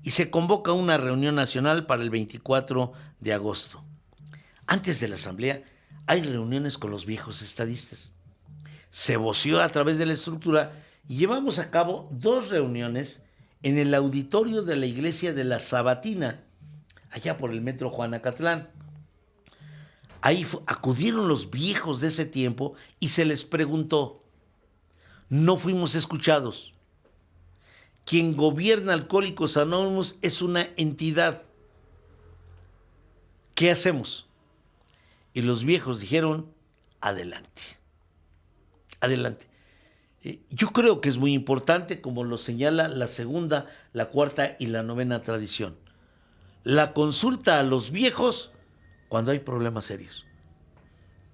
Y se convoca una reunión nacional para el 24 de agosto. Antes de la asamblea hay reuniones con los viejos estadistas. Se voció a través de la estructura y llevamos a cabo 2 reuniones en el auditorio de la iglesia de la Sabatina, allá por el metro Juanacatlán. Ahí acudieron los viejos de ese tiempo y se les preguntó. No fuimos escuchados. Quien gobierna Alcohólicos Anónimos es una entidad. ¿Qué hacemos? Y los viejos dijeron, adelante. Adelante. Yo creo que es muy importante, como lo señala la 2ª, la 4ª y la 9ª tradición. La consulta a los viejos cuando hay problemas serios.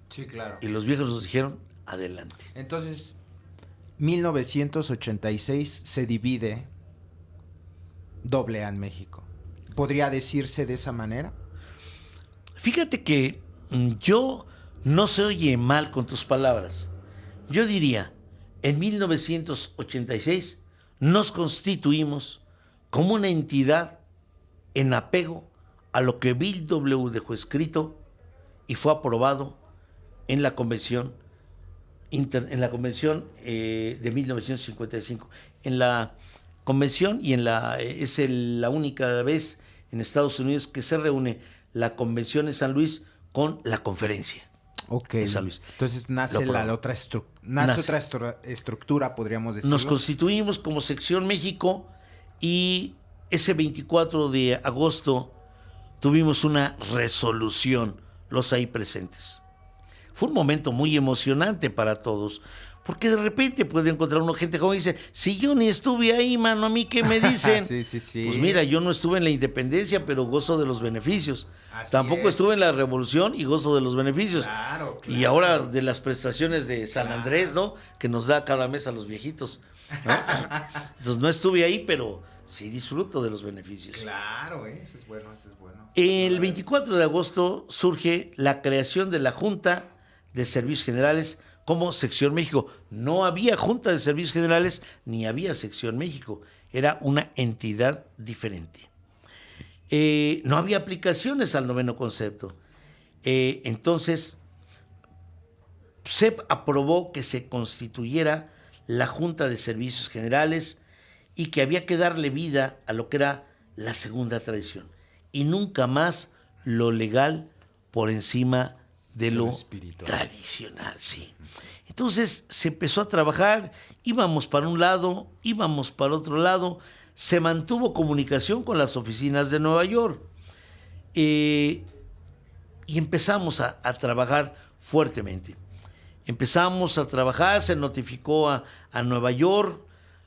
Sí, claro. Y los viejos nos dijeron, adelante. Entonces, 1986 se divide AA en México. ¿Podría decirse de esa manera? Fíjate que yo no se oye mal con tus palabras. Yo diría, en 1986 nos constituimos como una entidad en apego a lo que Bill W. dejó escrito y fue aprobado en la convención de 1955. En la convención y es la única vez en Estados Unidos que se reúne la convención de San Luis con la conferencia. Ok. De San Luis. Entonces nace otra estructura, podríamos decirlo. Nos constituimos como sección México y ese 24 de agosto tuvimos una resolución, los ahí presentes. Fue un momento muy emocionante para todos, porque de repente puede encontrar uno gente joven y dice, si yo ni estuve ahí, mano, ¿a mí qué me dicen? Sí. Pues mira, yo no estuve en la independencia, pero gozo de los beneficios. Así Tampoco es. estuve en la revolución y gozo de los beneficios. Claro. Y ahora de las prestaciones de San Andrés, ¿no? Que nos da cada mes a los viejitos, ¿no? Entonces no estuve ahí, pero sí disfruto de los beneficios. Claro, eso es bueno. El 24 de agosto surge la creación de la Junta de Servicios Generales como Sección México. No había Junta de Servicios Generales ni había Sección México. Era una entidad diferente. No había aplicaciones al 9º concepto. Entonces, SEP aprobó que se constituyera la Junta de Servicios Generales y que había que darle vida a lo que era la segunda tradición y nunca más lo legal por encima de lo tradicional, sí. Entonces se empezó a trabajar, íbamos para un lado, íbamos para otro lado, se mantuvo comunicación con las oficinas de Nueva York y empezamos a trabajar fuertemente. Empezamos a trabajar, se notificó a Nueva York.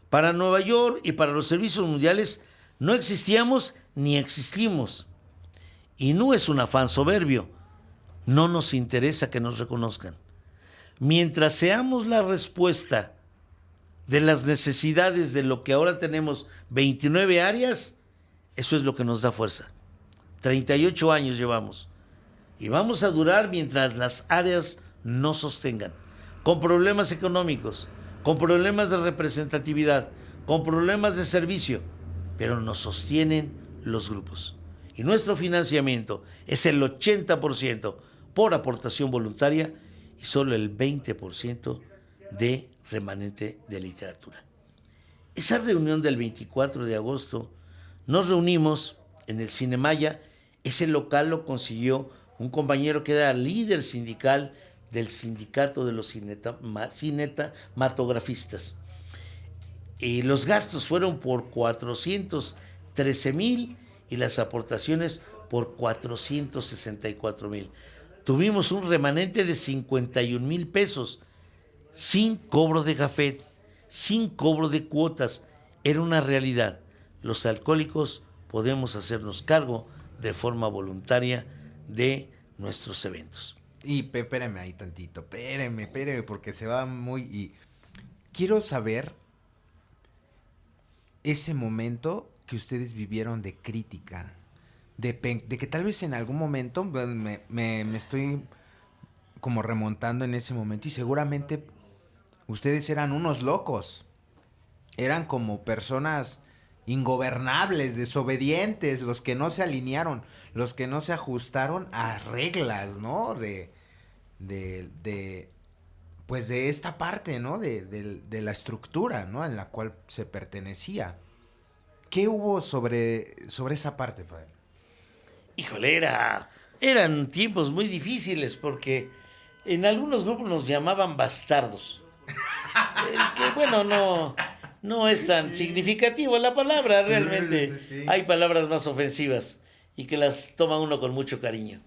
Para Nueva York y para los servicios mundiales no existíamos ni existimos. Y no es un afán soberbio. No nos interesa que nos reconozcan. Mientras seamos la respuesta de las necesidades de lo que ahora tenemos 29 áreas, eso es lo que nos da fuerza. 38 años llevamos. Y vamos a durar mientras las áreas no sostengan. Con problemas económicos, con problemas de representatividad, con problemas de servicio, pero nos sostienen los grupos. Y nuestro financiamiento es el 80% por aportación voluntaria y solo el 20% de remanente de literatura. Esa reunión del 24 de agosto nos reunimos en el Cinemaya. Ese local lo consiguió un compañero que era líder sindical del sindicato de los cinematografistas. Y los gastos fueron por 413,000 y las aportaciones por 464,000. Tuvimos un remanente de 51,000 pesos, sin cobro de gafet, sin cobro de cuotas. Era una realidad. Los alcohólicos podemos hacernos cargo de forma voluntaria de nuestros eventos. Y espéreme ahí tantito, espéreme, porque se va muy... Y quiero saber ese momento que ustedes vivieron de crítica, de que tal vez en algún momento me estoy como remontando en ese momento y seguramente ustedes eran unos locos, eran como personas ingobernables, desobedientes, los que no se alinearon, los que no se ajustaron a reglas, ¿no? Pues de esta parte, ¿no? De la estructura, ¿no? En la cual se pertenecía. ¿Qué hubo sobre esa parte, padre? Híjole, eran tiempos muy difíciles porque en algunos grupos nos llamaban bastardos. Que bueno, no es tan significativo la palabra, realmente. Sí. Hay palabras más ofensivas y que las toma uno con mucho cariño.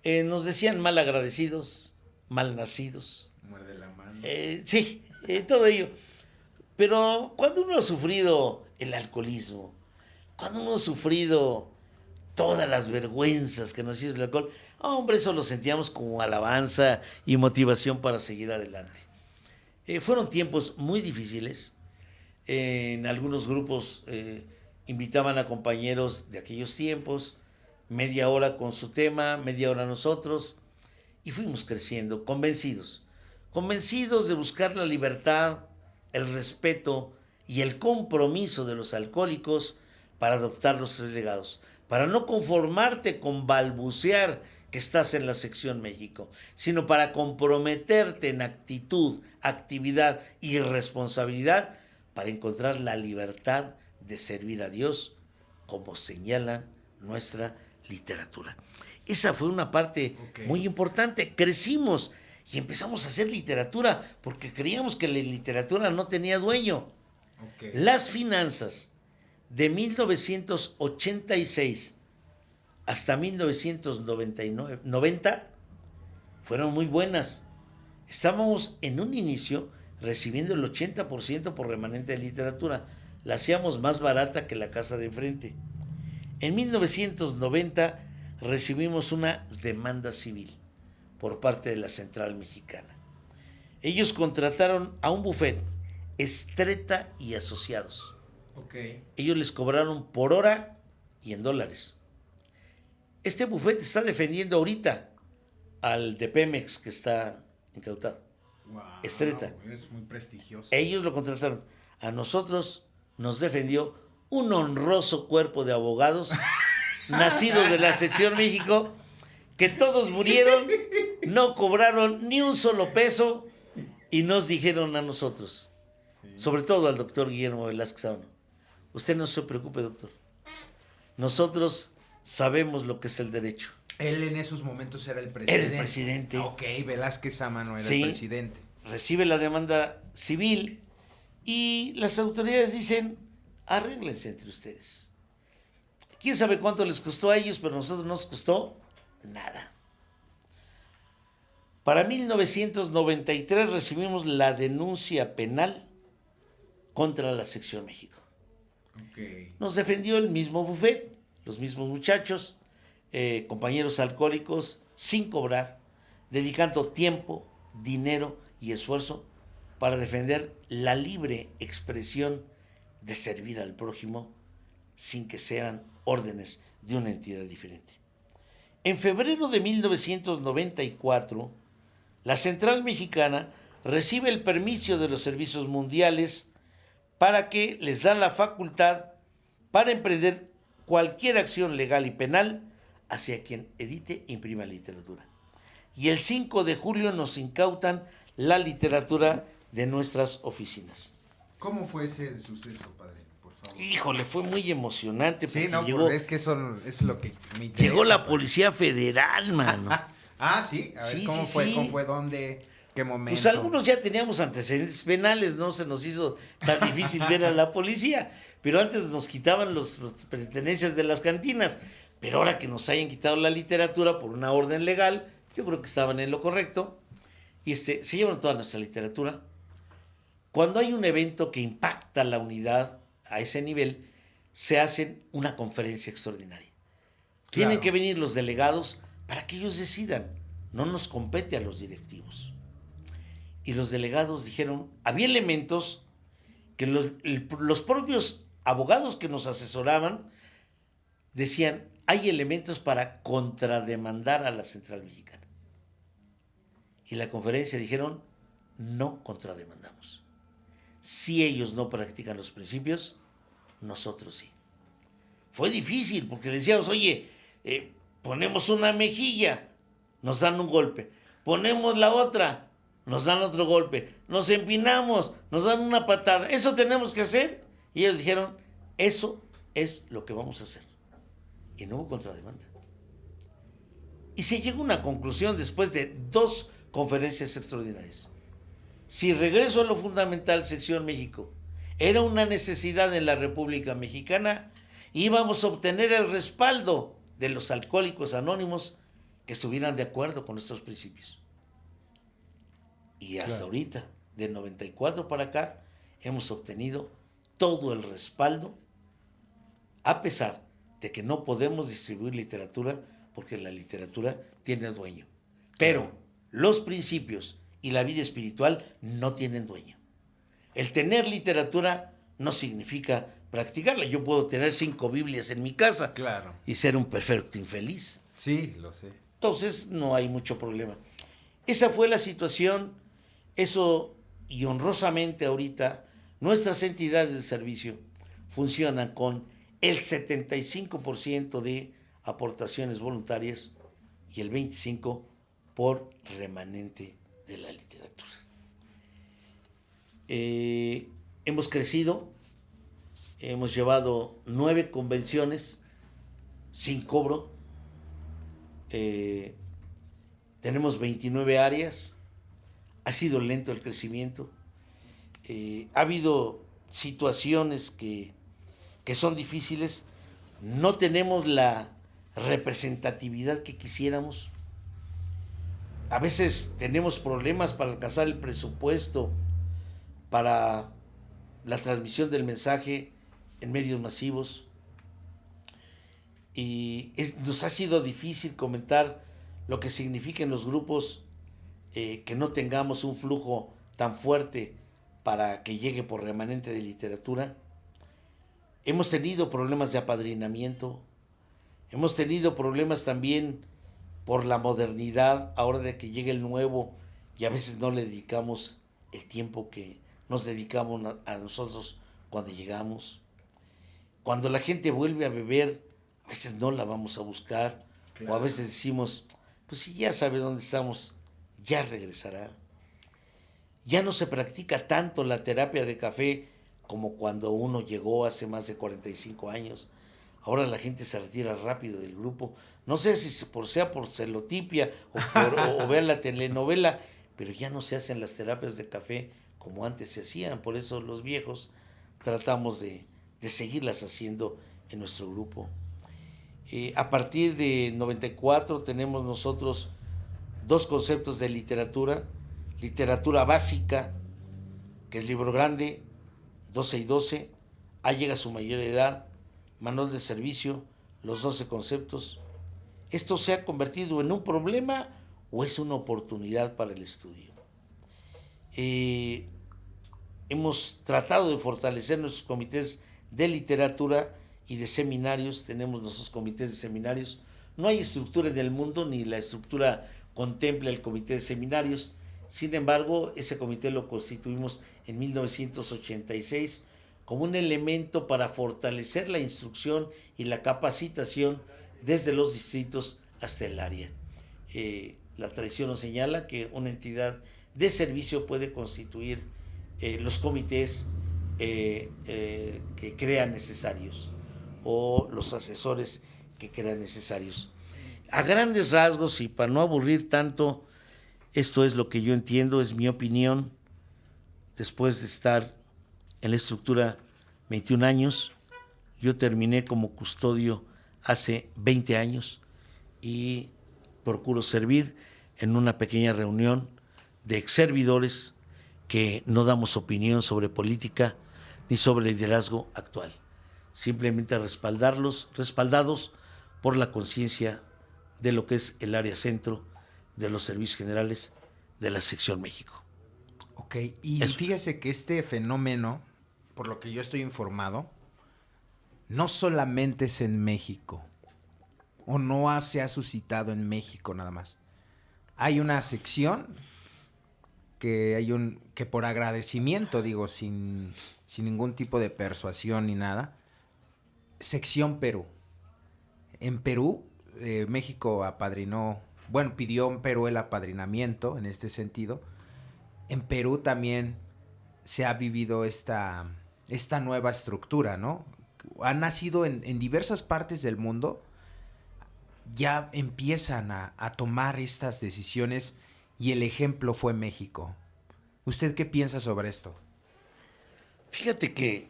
Nos decían mal agradecidos, mal nacidos. Muerde la mano. Sí, todo ello. Pero cuando uno ha sufrido el alcoholismo, cuando uno ha sufrido todas las vergüenzas que nos hizo el alcohol, hombre, eso lo sentíamos como alabanza y motivación para seguir adelante. Fueron tiempos muy difíciles. En algunos grupos invitaban a compañeros de aquellos tiempos, media hora con su tema, media hora nosotros, y fuimos creciendo, convencidos de buscar la libertad, el respeto y el compromiso de los alcohólicos para adoptar los 3 legados, para no conformarte con balbucear que estás en la sección México, sino para comprometerte en actitud, actividad y responsabilidad para encontrar la libertad de servir a Dios, como señala nuestra literatura. Esa fue una parte muy importante. Crecimos y empezamos a hacer literatura porque creíamos que la literatura no tenía dueño. Las finanzas de 1986 hasta 1990 fueron muy buenas. Estábamos en un inicio recibiendo el 80% por remanente de literatura. La hacíamos más barata que la casa de enfrente. En 1990 recibimos una demanda civil por parte de la Central Mexicana. Ellos contrataron a un bufete, Estreta y Asociados. Ellos les cobraron por hora y en dólares. Este bufete está defendiendo ahorita al de Pemex que está incautado. Wow, Estreta. Es muy prestigioso. Ellos lo contrataron. A nosotros nos defendió un honroso cuerpo de abogados nacidos de la sección México, que todos murieron no cobraron ni un solo peso y nos dijeron a nosotros, sobre todo al doctor Guillermo Velázquez Sámano, usted no se preocupe, doctor. Nosotros sabemos lo que es el derecho. Él en esos momentos era el presidente. Era el presidente. Ok, Velázquez Sámano era el presidente. Recibe la demanda civil y las autoridades dicen, arréglense entre ustedes. ¿Quién sabe cuánto les costó a ellos? Pero a nosotros no nos costó nada. Para 1993 recibimos la denuncia penal contra la Sección México. Okay. Nos defendió el mismo buffet, los mismos muchachos, compañeros alcohólicos, sin cobrar, dedicando tiempo, dinero y esfuerzo para defender la libre expresión de servir al prójimo sin que sean órdenes de una entidad diferente. En febrero de 1994, la Central Mexicana recibe el permiso de los servicios mundiales para que les dan la facultad para emprender cualquier acción legal y penal hacia quien edite e imprima literatura. Y el 5 de julio nos incautan la literatura de nuestras oficinas. ¿Cómo fue ese suceso, padre? Por favor. Híjole, fue muy emocionante. Sí, no, llegó, es que eso es lo que me interesa. Llegó la Policía Federal, mano. Sí, a ver, Sí, ¿cómo sí, fue? sí. ¿Cómo fue? ¿Dónde? ¿Qué momento? Pues algunos ya teníamos antecedentes penales, no se nos hizo tan difícil ver a la policía, pero antes nos quitaban las pertenencias de las cantinas, pero ahora que nos hayan quitado la literatura por una orden legal, yo creo que estaban en lo correcto, y se llevaron toda nuestra literatura. Cuando hay un evento que impacta la unidad a ese nivel, se hace una conferencia extraordinaria. Claro. Tienen que venir los delegados para que ellos decidan, no nos compete a los directivos. Y los delegados dijeron, había elementos que los propios abogados que nos asesoraban decían, hay elementos para contrademandar a la Central Mexicana. Y la conferencia dijeron, no contrademandamos. Si ellos no practican los principios, nosotros sí. Fue difícil porque le decíamos, oye, ponemos una mejilla, nos dan un golpe. Ponemos la otra, nos dan otro golpe. Nos empinamos, nos dan una patada. ¿Eso tenemos que hacer? Y ellos dijeron, eso es lo que vamos a hacer. Y no hubo contrademanda. Y se llegó a una conclusión después de 2 conferencias extraordinarias. Si regreso a lo fundamental, Sección México, era una necesidad en la República Mexicana, íbamos a obtener el respaldo de los alcohólicos anónimos que estuvieran de acuerdo con nuestros principios. Y hasta ahorita, del 94 para acá, hemos obtenido todo el respaldo, a pesar de que no podemos distribuir literatura porque la literatura tiene dueño. Pero los principios y la vida espiritual no tienen dueño. El tener literatura no significa practicarla. Yo puedo tener 5 Biblias en mi casa, claro, y ser un perfecto infeliz. Sí, lo sé. Entonces no hay mucho problema. Esa fue la situación. Eso, y honrosamente ahorita, nuestras entidades de servicio funcionan con el 75% de aportaciones voluntarias y el 25% por remanente de la literatura. Hemos crecido, hemos llevado 9 convenciones sin cobro, tenemos 29 áreas, ha sido lento el crecimiento, ha habido situaciones que son difíciles, no tenemos la representatividad que quisiéramos. A veces tenemos problemas para alcanzar el presupuesto para la transmisión del mensaje en medios masivos. Y nos ha sido difícil comentar lo que significan los grupos, que no tengamos un flujo tan fuerte para que llegue por remanente de literatura. Hemos tenido problemas de apadrinamiento, hemos tenido problemas también por la modernidad, ahora de que llegue el nuevo, y a veces no le dedicamos el tiempo que nos dedicamos a nosotros cuando llegamos. Cuando la gente vuelve a beber, a veces no la vamos a buscar, claro, o a veces decimos, pues si ya sabe dónde estamos, ya regresará. Ya no se practica tanto la terapia de café como cuando uno llegó hace más de 45 años. Ahora la gente se retira rápido del grupo. No sé si sea por celotipia o ver la telenovela, pero ya no se hacen las terapias de café como antes se hacían. Por eso los viejos tratamos de seguirlas haciendo en nuestro grupo. A partir de 94 tenemos nosotros dos conceptos de literatura. Literatura básica, que es libro grande, 12 y 12, llega a su mayor edad, manual de servicio, los 12 conceptos. ¿Esto se ha convertido en un problema o es una oportunidad para el estudio? Hemos tratado de fortalecer nuestros comités de literatura y de seminarios. Tenemos nuestros comités de seminarios. No hay estructura en el mundo, ni la estructura contempla el comité de seminarios. Sin embargo, ese comité lo constituimos en 1986 como un elemento para fortalecer la instrucción y la capacitación desde los distritos hasta el área. La tradición nos señala que una entidad de servicio puede constituir los comités que crean necesarios o los asesores que crean necesarios. A grandes rasgos, y para no aburrir tanto, esto es lo que yo entiendo, es mi opinión, después de estar en la estructura 21 años. Yo terminé como custodio hace 20 años y procuro servir en una pequeña reunión de exservidores que no damos opinión sobre política ni sobre liderazgo actual. Simplemente respaldados por la conciencia de lo que es el área centro de los servicios generales de la sección México. Ok, y eso. Fíjese que este fenómeno, por lo que yo estoy informado, no solamente es en México, o no se ha suscitado en México nada más. Hay una sección que por agradecimiento, digo, sin ningún tipo de persuasión ni nada, sección Perú. En Perú, México apadrinó, pidió en Perú el apadrinamiento en este sentido. En Perú también se ha vivido esta nueva estructura, ¿no? Ha nacido en diversas partes del mundo, ya empiezan a tomar estas decisiones y el ejemplo fue México. ¿Usted qué piensa sobre esto? Fíjate que,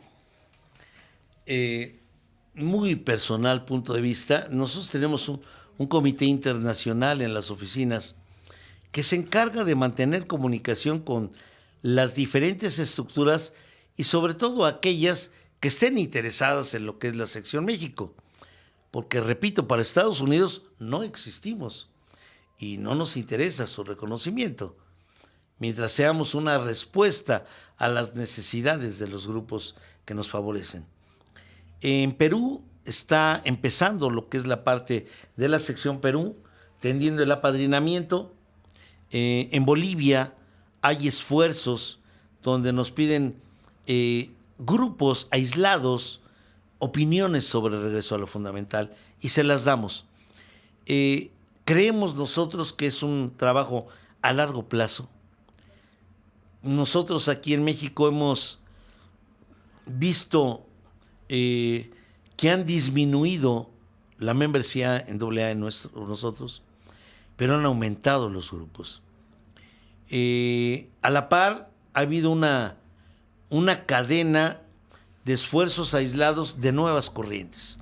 muy personal punto de vista, nosotros tenemos un comité internacional en las oficinas que se encarga de mantener comunicación con las diferentes estructuras y sobre todo aquellas que estén interesadas en lo que es la sección México. Porque, repito, para Estados Unidos no existimos y no nos interesa su reconocimiento, mientras seamos una respuesta a las necesidades de los grupos que nos favorecen. En Perú está empezando lo que es la parte de la sección Perú, tendiendo el apadrinamiento. En Bolivia hay esfuerzos donde nos piden grupos aislados opiniones sobre el regreso a lo fundamental y se las damos. Creemos nosotros que es un trabajo a largo plazo. Nosotros aquí en México hemos visto que han disminuido la membresía en AA en nosotros, pero han aumentado los grupos. A la par ha habido una cadena de esfuerzos aislados de nuevas corrientes.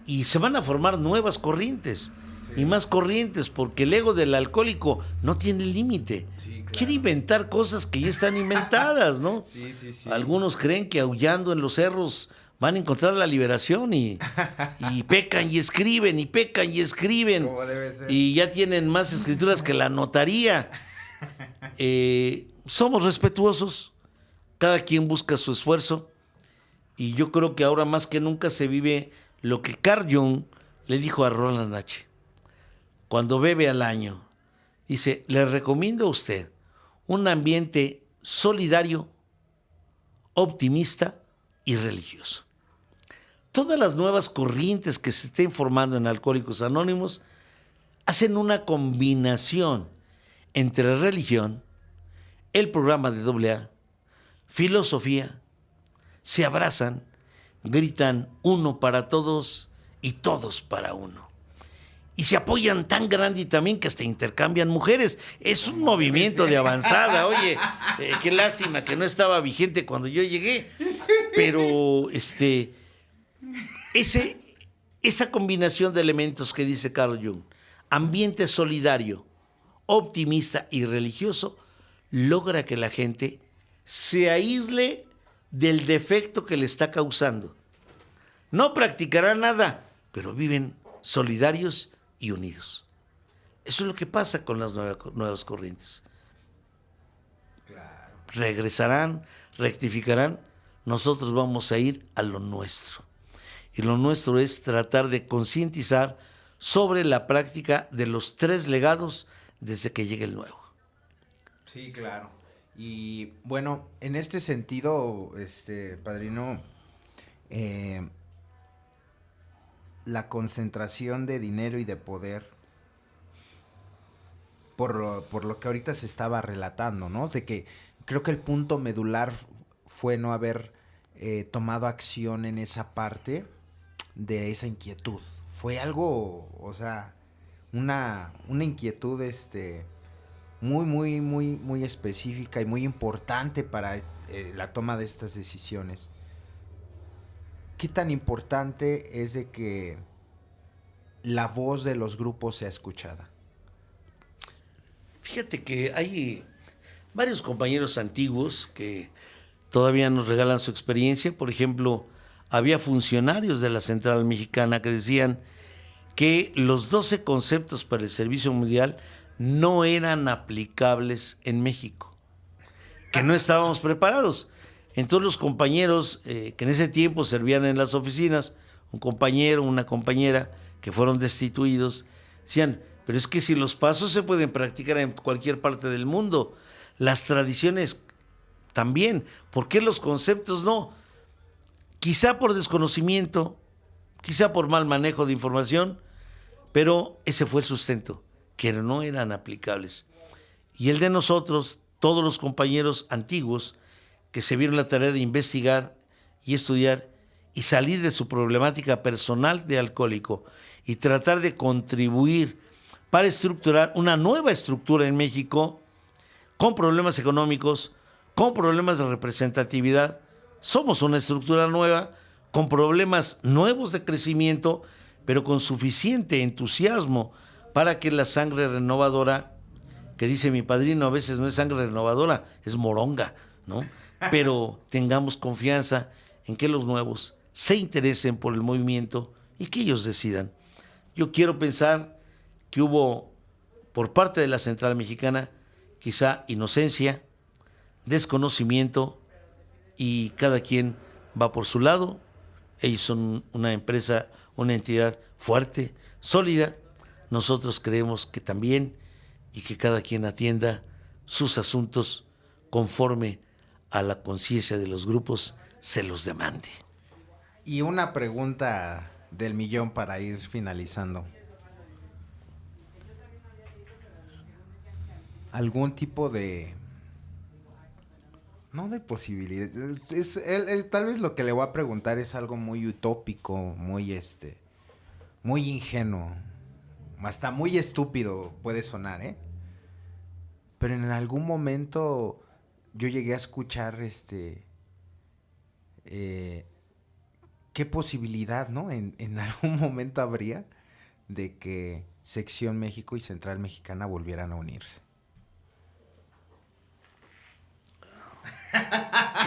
Y se van a formar nuevas corrientes, sí, y más corrientes, porque el ego del alcohólico no tiene límite. Sí, claro. Quiere inventar cosas que ya están inventadas, ¿no? Sí. Algunos creen que aullando en los cerros van a encontrar la liberación y pecan y escriben, y pecan y escriben. Como debe ser. Y ya tienen más escrituras que la notaría. Somos respetuosos, cada quien busca su esfuerzo. Y yo creo que ahora más que nunca se vive lo que Carl Jung le dijo a Roland H. Cuando bebe al año. Dice, le recomiendo a usted un ambiente solidario, optimista y religioso. Todas las nuevas corrientes que se estén formando en Alcohólicos Anónimos hacen una combinación entre religión, el programa de AA, filosofía, se abrazan, gritan uno para todos y todos para uno. Y se apoyan tan grande y también que hasta intercambian mujeres. Es un movimiento de avanzada. Oye, qué lástima que no estaba vigente cuando yo llegué. Pero esa combinación de elementos que dice Carl Jung, ambiente solidario, optimista y religioso, logra que la gente se aísle del defecto que le está causando. No practicará nada, pero viven solidarios y unidos. Eso es lo que pasa con las nuevas corrientes. Claro. Regresarán, rectificarán, nosotros vamos a ir a lo nuestro. Y lo nuestro es tratar de concientizar sobre la práctica de los 3 legados desde que llegue el nuevo. Sí, claro. Y bueno, en este sentido, padrino, la concentración de dinero y de poder, por lo que ahorita se estaba relatando, ¿no? De que creo que el punto medular fue no haber tomado acción en esa parte de esa inquietud. Fue algo, o sea, una inquietud muy específica y muy importante para la toma de estas decisiones. ¿Qué tan importante es de que la voz de los grupos sea escuchada? Fíjate que hay varios compañeros antiguos que todavía nos regalan su experiencia. Por ejemplo, había funcionarios de la Central Mexicana que decían que los 12 conceptos para el servicio mundial no eran aplicables en México, que no estábamos preparados. Entonces los compañeros que en ese tiempo servían en las oficinas, un compañero, una compañera que fueron destituidos, decían, pero es que si los pasos se pueden practicar en cualquier parte del mundo, las tradiciones también, ¿por qué los conceptos no? Quizá por desconocimiento, quizá por mal manejo de información, pero ese fue el sustento, que no eran aplicables. Y el de nosotros, todos los compañeros antiguos, que se vieron la tarea de investigar y estudiar y salir de su problemática personal de alcohólico y tratar de contribuir para estructurar una nueva estructura en México con problemas económicos, con problemas de representatividad. Somos una estructura nueva, con problemas nuevos de crecimiento, pero con suficiente entusiasmo para que la sangre renovadora, que dice mi padrino, a veces no es sangre renovadora, es moronga, ¿no? Pero tengamos confianza en que los nuevos se interesen por el movimiento y que ellos decidan. Yo quiero pensar que hubo, por parte de la Central Mexicana, quizá inocencia, desconocimiento, y cada quien va por su lado. Ellos son una empresa, una entidad fuerte, sólida. Nosotros creemos que también, y que cada quien atienda sus asuntos conforme a la conciencia de los grupos se los demande. Y una pregunta del millón para ir finalizando. ¿Algún tipo de... no de posibilidad? Tal vez lo que le voy a preguntar es algo muy utópico, muy muy ingenuo. Hasta muy estúpido puede sonar, ¿eh? Pero en algún momento yo llegué a escuchar qué posibilidad, ¿no? En algún momento habría de que Sección México y Central Mexicana volvieran a unirse.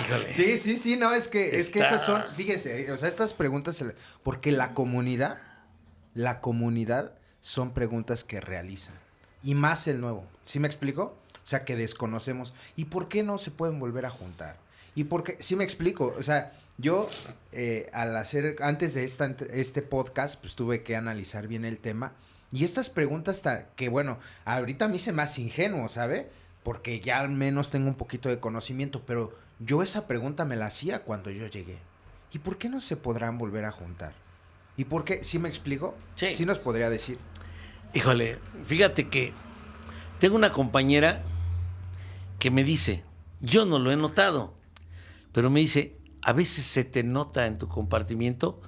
Híjole. Sí, no, es que esas son, fíjese, o sea, estas preguntas, porque la comunidad son preguntas que realizan, y más el nuevo, ¿sí me explico? O sea, que desconocemos, ¿y por qué no se pueden volver a juntar? ¿Y por qué? Sí me explico, o sea, yo antes de este podcast, pues tuve que analizar bien el tema, y estas preguntas que bueno, ahorita a mí se me hace ingenuo, ¿sabe? Porque ya al menos tengo un poquito de conocimiento, pero yo esa pregunta me la hacía cuando yo llegué. ¿Y por qué no se podrán volver a juntar? ¿Y por qué? ¿Sí me explico? Sí. ¿Sí nos podría decir? Híjole, fíjate que Tengo una compañera que me dice, yo no lo he notado, pero me dice, a veces se te nota en tu compartimiento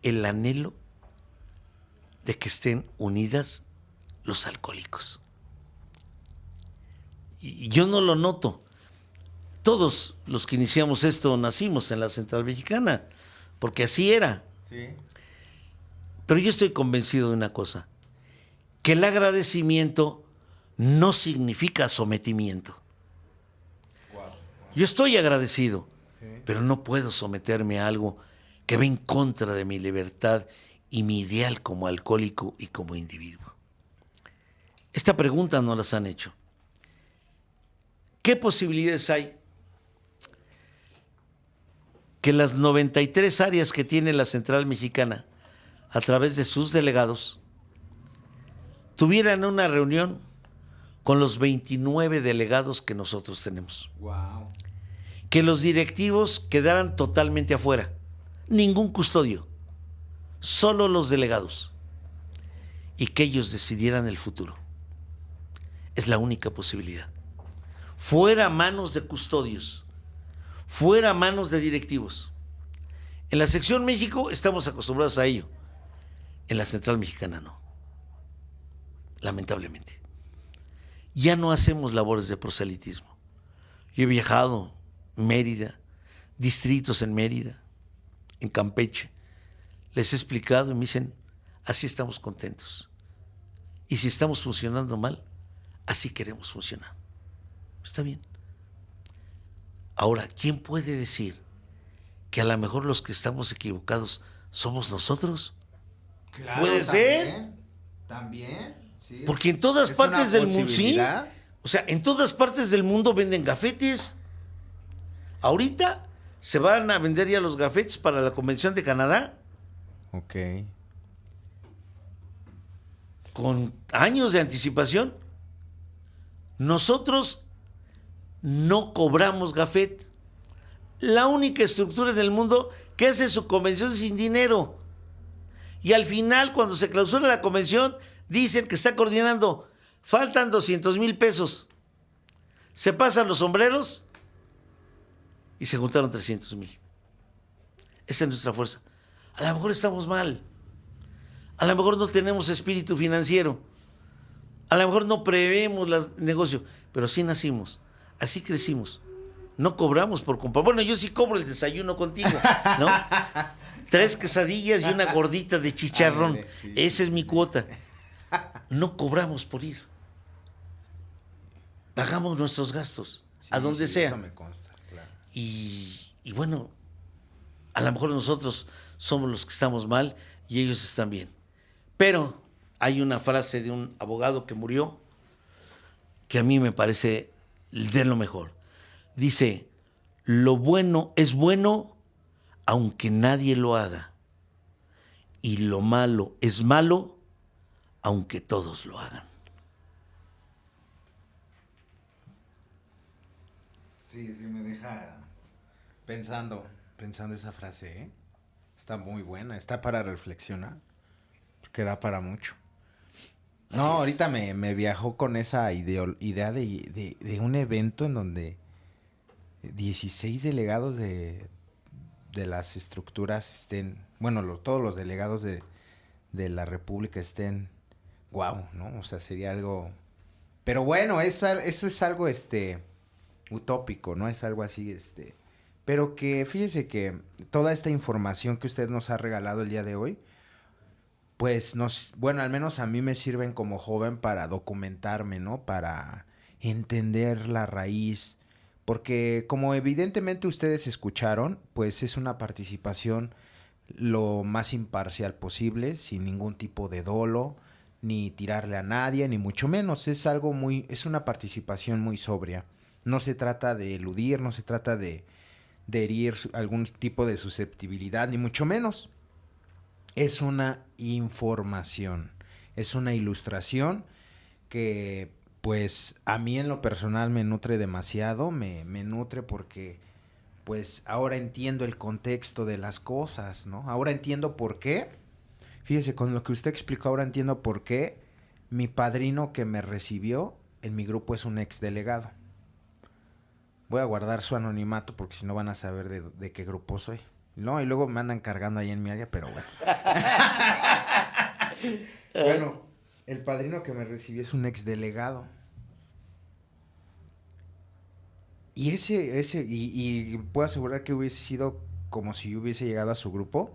el anhelo de que estén unidas los alcohólicos. Y yo no lo noto. Todos los que iniciamos esto nacimos en la Central Mexicana, porque así era. Sí. Pero yo estoy convencido de una cosa, que el agradecimiento no significa sometimiento. Yo estoy agradecido, pero no puedo someterme a algo que va en contra de mi libertad y mi ideal como alcohólico y como individuo. Esta pregunta no las han hecho. ¿Qué posibilidades hay que las 93 áreas que tiene la Central Mexicana, a través de sus delegados, tuvieran una reunión con los 29 delegados que nosotros tenemos? Wow. Que los directivos quedaran totalmente afuera, ningún custodio, solo los delegados, y que ellos decidieran el futuro. Es la única posibilidad. Fuera manos de custodios, fuera manos de directivos. En la sección México estamos acostumbrados a ello, en la Central Mexicana no, lamentablemente. Ya no hacemos labores de proselitismo. Yo he viajado Mérida, distritos en Mérida, en Campeche. Les he explicado y me dicen, así estamos contentos. Y si estamos funcionando mal, así queremos funcionar. Está bien. Ahora, ¿quién puede decir que a lo mejor los que estamos equivocados somos nosotros? Claro, ¿Puede ser? También, sí. Porque en todas ¿Es partes una del mundo, sí. posibilidad? O sea, en todas partes del mundo venden gafetes. Ahorita se van a vender ya los gafetes para la Convención de Canadá. Ok. Con años de anticipación. Nosotros no cobramos gafet. La única estructura del mundo que hace su convención sin dinero. Y al final, cuando se clausura la convención, dicen que está coordinando. Faltan 200,000 pesos. Se pasan los sombreros y se juntaron 300,000. Esa es nuestra fuerza. A lo mejor estamos mal. A lo mejor no tenemos espíritu financiero. A lo mejor no prevemos el negocio. Pero así nacimos. Así crecimos. No cobramos por comprar. Bueno, yo sí cobro el desayuno contigo, ¿no? 3 quesadillas y una gordita de chicharrón. Ándale, sí, Esa es mi sí. cuota. No cobramos por ir. Pagamos nuestros gastos, a donde sea. Eso me consta, claro. Y bueno, a lo mejor nosotros somos los que estamos mal y ellos están bien. Pero hay una frase de un abogado que murió que a mí me parece de lo mejor. Dice, lo bueno es bueno aunque nadie lo haga. Y lo malo es malo aunque todos lo hagan. Sí, sí me deja pensando esa frase, ¿eh? Está muy buena, está para reflexionar, porque da para mucho. Así No, es. ahorita me viajó con esa idea de un evento en donde 16 delegados de las estructuras estén, bueno, todos los delegados de la República estén, guau, ¿no? O sea, sería algo... Pero bueno, eso es algo, utópico, ¿no? Es algo así, pero que fíjese que toda esta información que usted nos ha regalado el día de hoy, pues bueno, al menos a mí me sirven como joven para documentarme, ¿no? Para entender la raíz, porque como evidentemente ustedes escucharon, pues es una participación lo más imparcial posible, sin ningún tipo de dolo, ni tirarle a nadie, ni mucho menos. Es una participación muy sobria. No se trata de eludir, no se trata de herir algún tipo de susceptibilidad, ni mucho menos. Es una información, es una ilustración que pues a mí en lo personal me nutre demasiado, me nutre porque pues ahora entiendo el contexto de las cosas, ¿no? Ahora entiendo por qué, fíjese, con lo que usted explicó ahora entiendo por qué mi padrino que me recibió en mi grupo es un ex delegado. Voy a guardar su anonimato porque si no van a saber de qué grupo soy. No, y luego me andan cargando ahí en mi área, pero bueno. Bueno, el padrino que me recibió es un ex delegado. Y puedo asegurar que hubiese sido como si yo hubiese llegado a su grupo.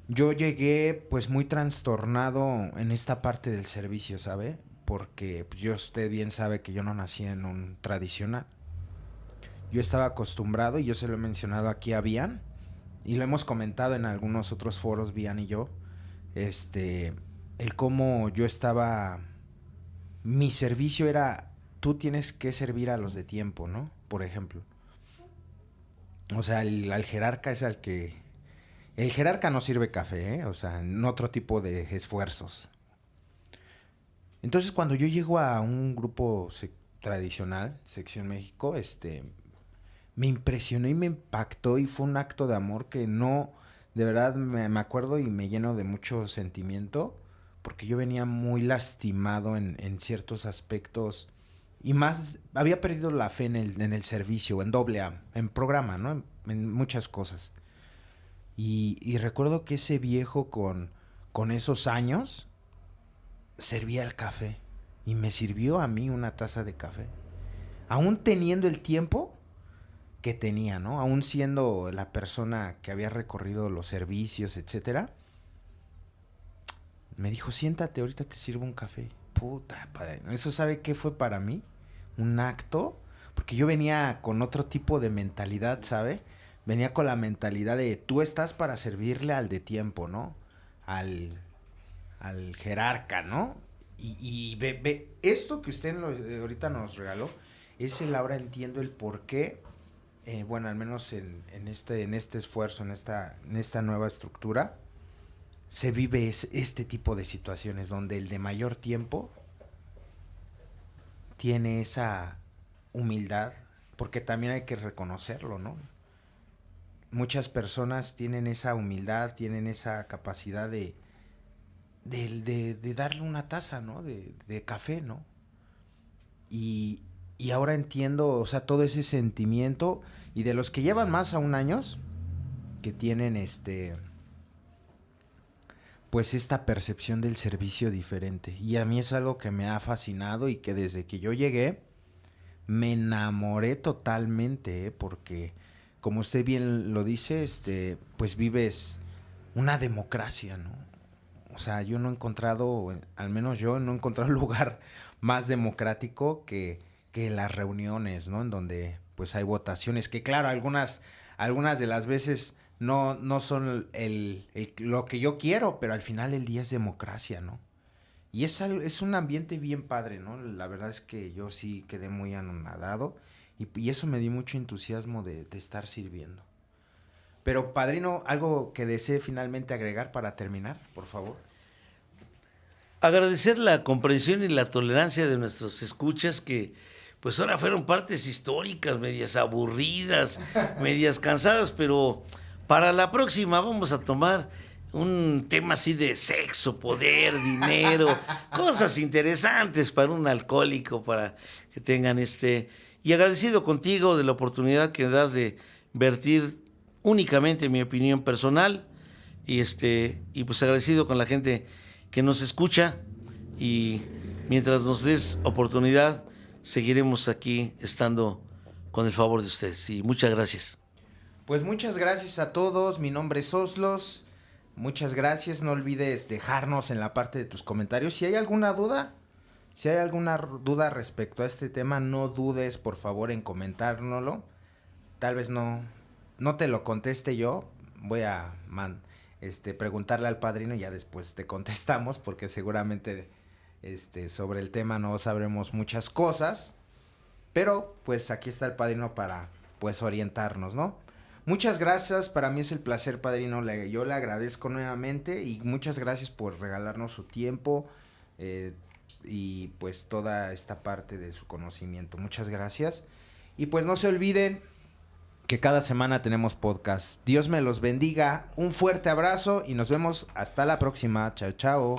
Yo llegué pues muy trastornado en esta parte del servicio, ¿sabe? Porque pues, usted bien sabe que yo no nací en un tradicional. Yo estaba acostumbrado, y yo se lo he mencionado aquí a Bian, y lo hemos comentado en algunos otros foros, Bian y yo, el cómo yo estaba, mi servicio era, tú tienes que servir a los de tiempo, ¿no? Por ejemplo. O sea, al jerarca es al que, el jerarca no sirve café, ¿eh? O sea, en otro tipo de esfuerzos. Entonces, cuando yo llego a un grupo tradicional, Sección México, me impresionó y me impactó y fue un acto de amor que no, de verdad me acuerdo y me lleno de mucho sentimiento porque yo venía muy lastimado en ciertos aspectos y más, había perdido la fe en el servicio, en AA, en programa, ¿no? En muchas cosas. Y recuerdo que ese viejo con esos años servía el café y me sirvió a mí una taza de café. Aún teniendo el tiempo que tenía, ¿no? Aún siendo la persona que había recorrido los servicios, etcétera, me dijo, siéntate, ahorita te sirvo un café. Puta, padre. ¿Eso sabe qué fue para mí? Un acto, porque yo venía con otro tipo de mentalidad, ¿sabe? Venía con la mentalidad de, tú estás para servirle al de tiempo, ¿no? Al jerarca, ¿no? Y ve, esto que usted ahorita nos regaló, es el ahora entiendo el por qué. Bueno, al menos en este esfuerzo, en esta nueva estructura, se vive este tipo de situaciones donde el de mayor tiempo tiene esa humildad, porque también hay que reconocerlo, ¿no? Muchas personas tienen esa humildad, tienen esa capacidad de darle una taza, ¿no? De café, ¿no? Y ahora entiendo, o sea, todo ese sentimiento. Y de los que llevan más aún años, que tienen pues esta percepción del servicio diferente. Y a mí es algo que me ha fascinado y que desde que yo llegué, me enamoré totalmente, ¿eh? Porque, como usted bien lo dice, pues vives una democracia, ¿no? O sea, yo no he encontrado, al menos yo no he encontrado un lugar más democrático que las reuniones, ¿no? En donde pues hay votaciones, que claro, algunas de las veces no son lo que yo quiero, pero al final del día es democracia, ¿no? Y es un ambiente bien padre, ¿no? La verdad es que yo sí quedé muy anonadado y eso me dio mucho entusiasmo de estar sirviendo. Pero, padrino, ¿algo que desee finalmente agregar para terminar, por favor? Agradecer la comprensión y la tolerancia de nuestros escuchas que pues ahora fueron partes históricas, medias aburridas, medias cansadas, pero para la próxima vamos a tomar un tema así de sexo, poder, dinero, cosas interesantes para un alcohólico, para que tengan y agradecido contigo de la oportunidad que me das de vertir únicamente mi opinión personal y y pues agradecido con la gente que nos escucha y mientras nos des oportunidad seguiremos aquí estando con el favor de ustedes y muchas gracias. Pues muchas gracias a todos, mi nombre es Oslos, muchas gracias, no olvides dejarnos en la parte de tus comentarios si hay alguna duda respecto a este tema, no dudes por favor en comentárnoslo, tal vez no te lo conteste yo, voy a preguntarle al padrino y ya después te contestamos porque seguramente sobre el tema no sabremos muchas cosas, pero pues aquí está el padrino para pues orientarnos, ¿no? Muchas gracias, para mí es el placer, padrino, yo le agradezco nuevamente y muchas gracias por regalarnos su tiempo y pues toda esta parte de su conocimiento, muchas gracias y pues no se olviden que cada semana tenemos podcast. Dios me los bendiga, un fuerte abrazo y nos vemos hasta la próxima. Chao, chao.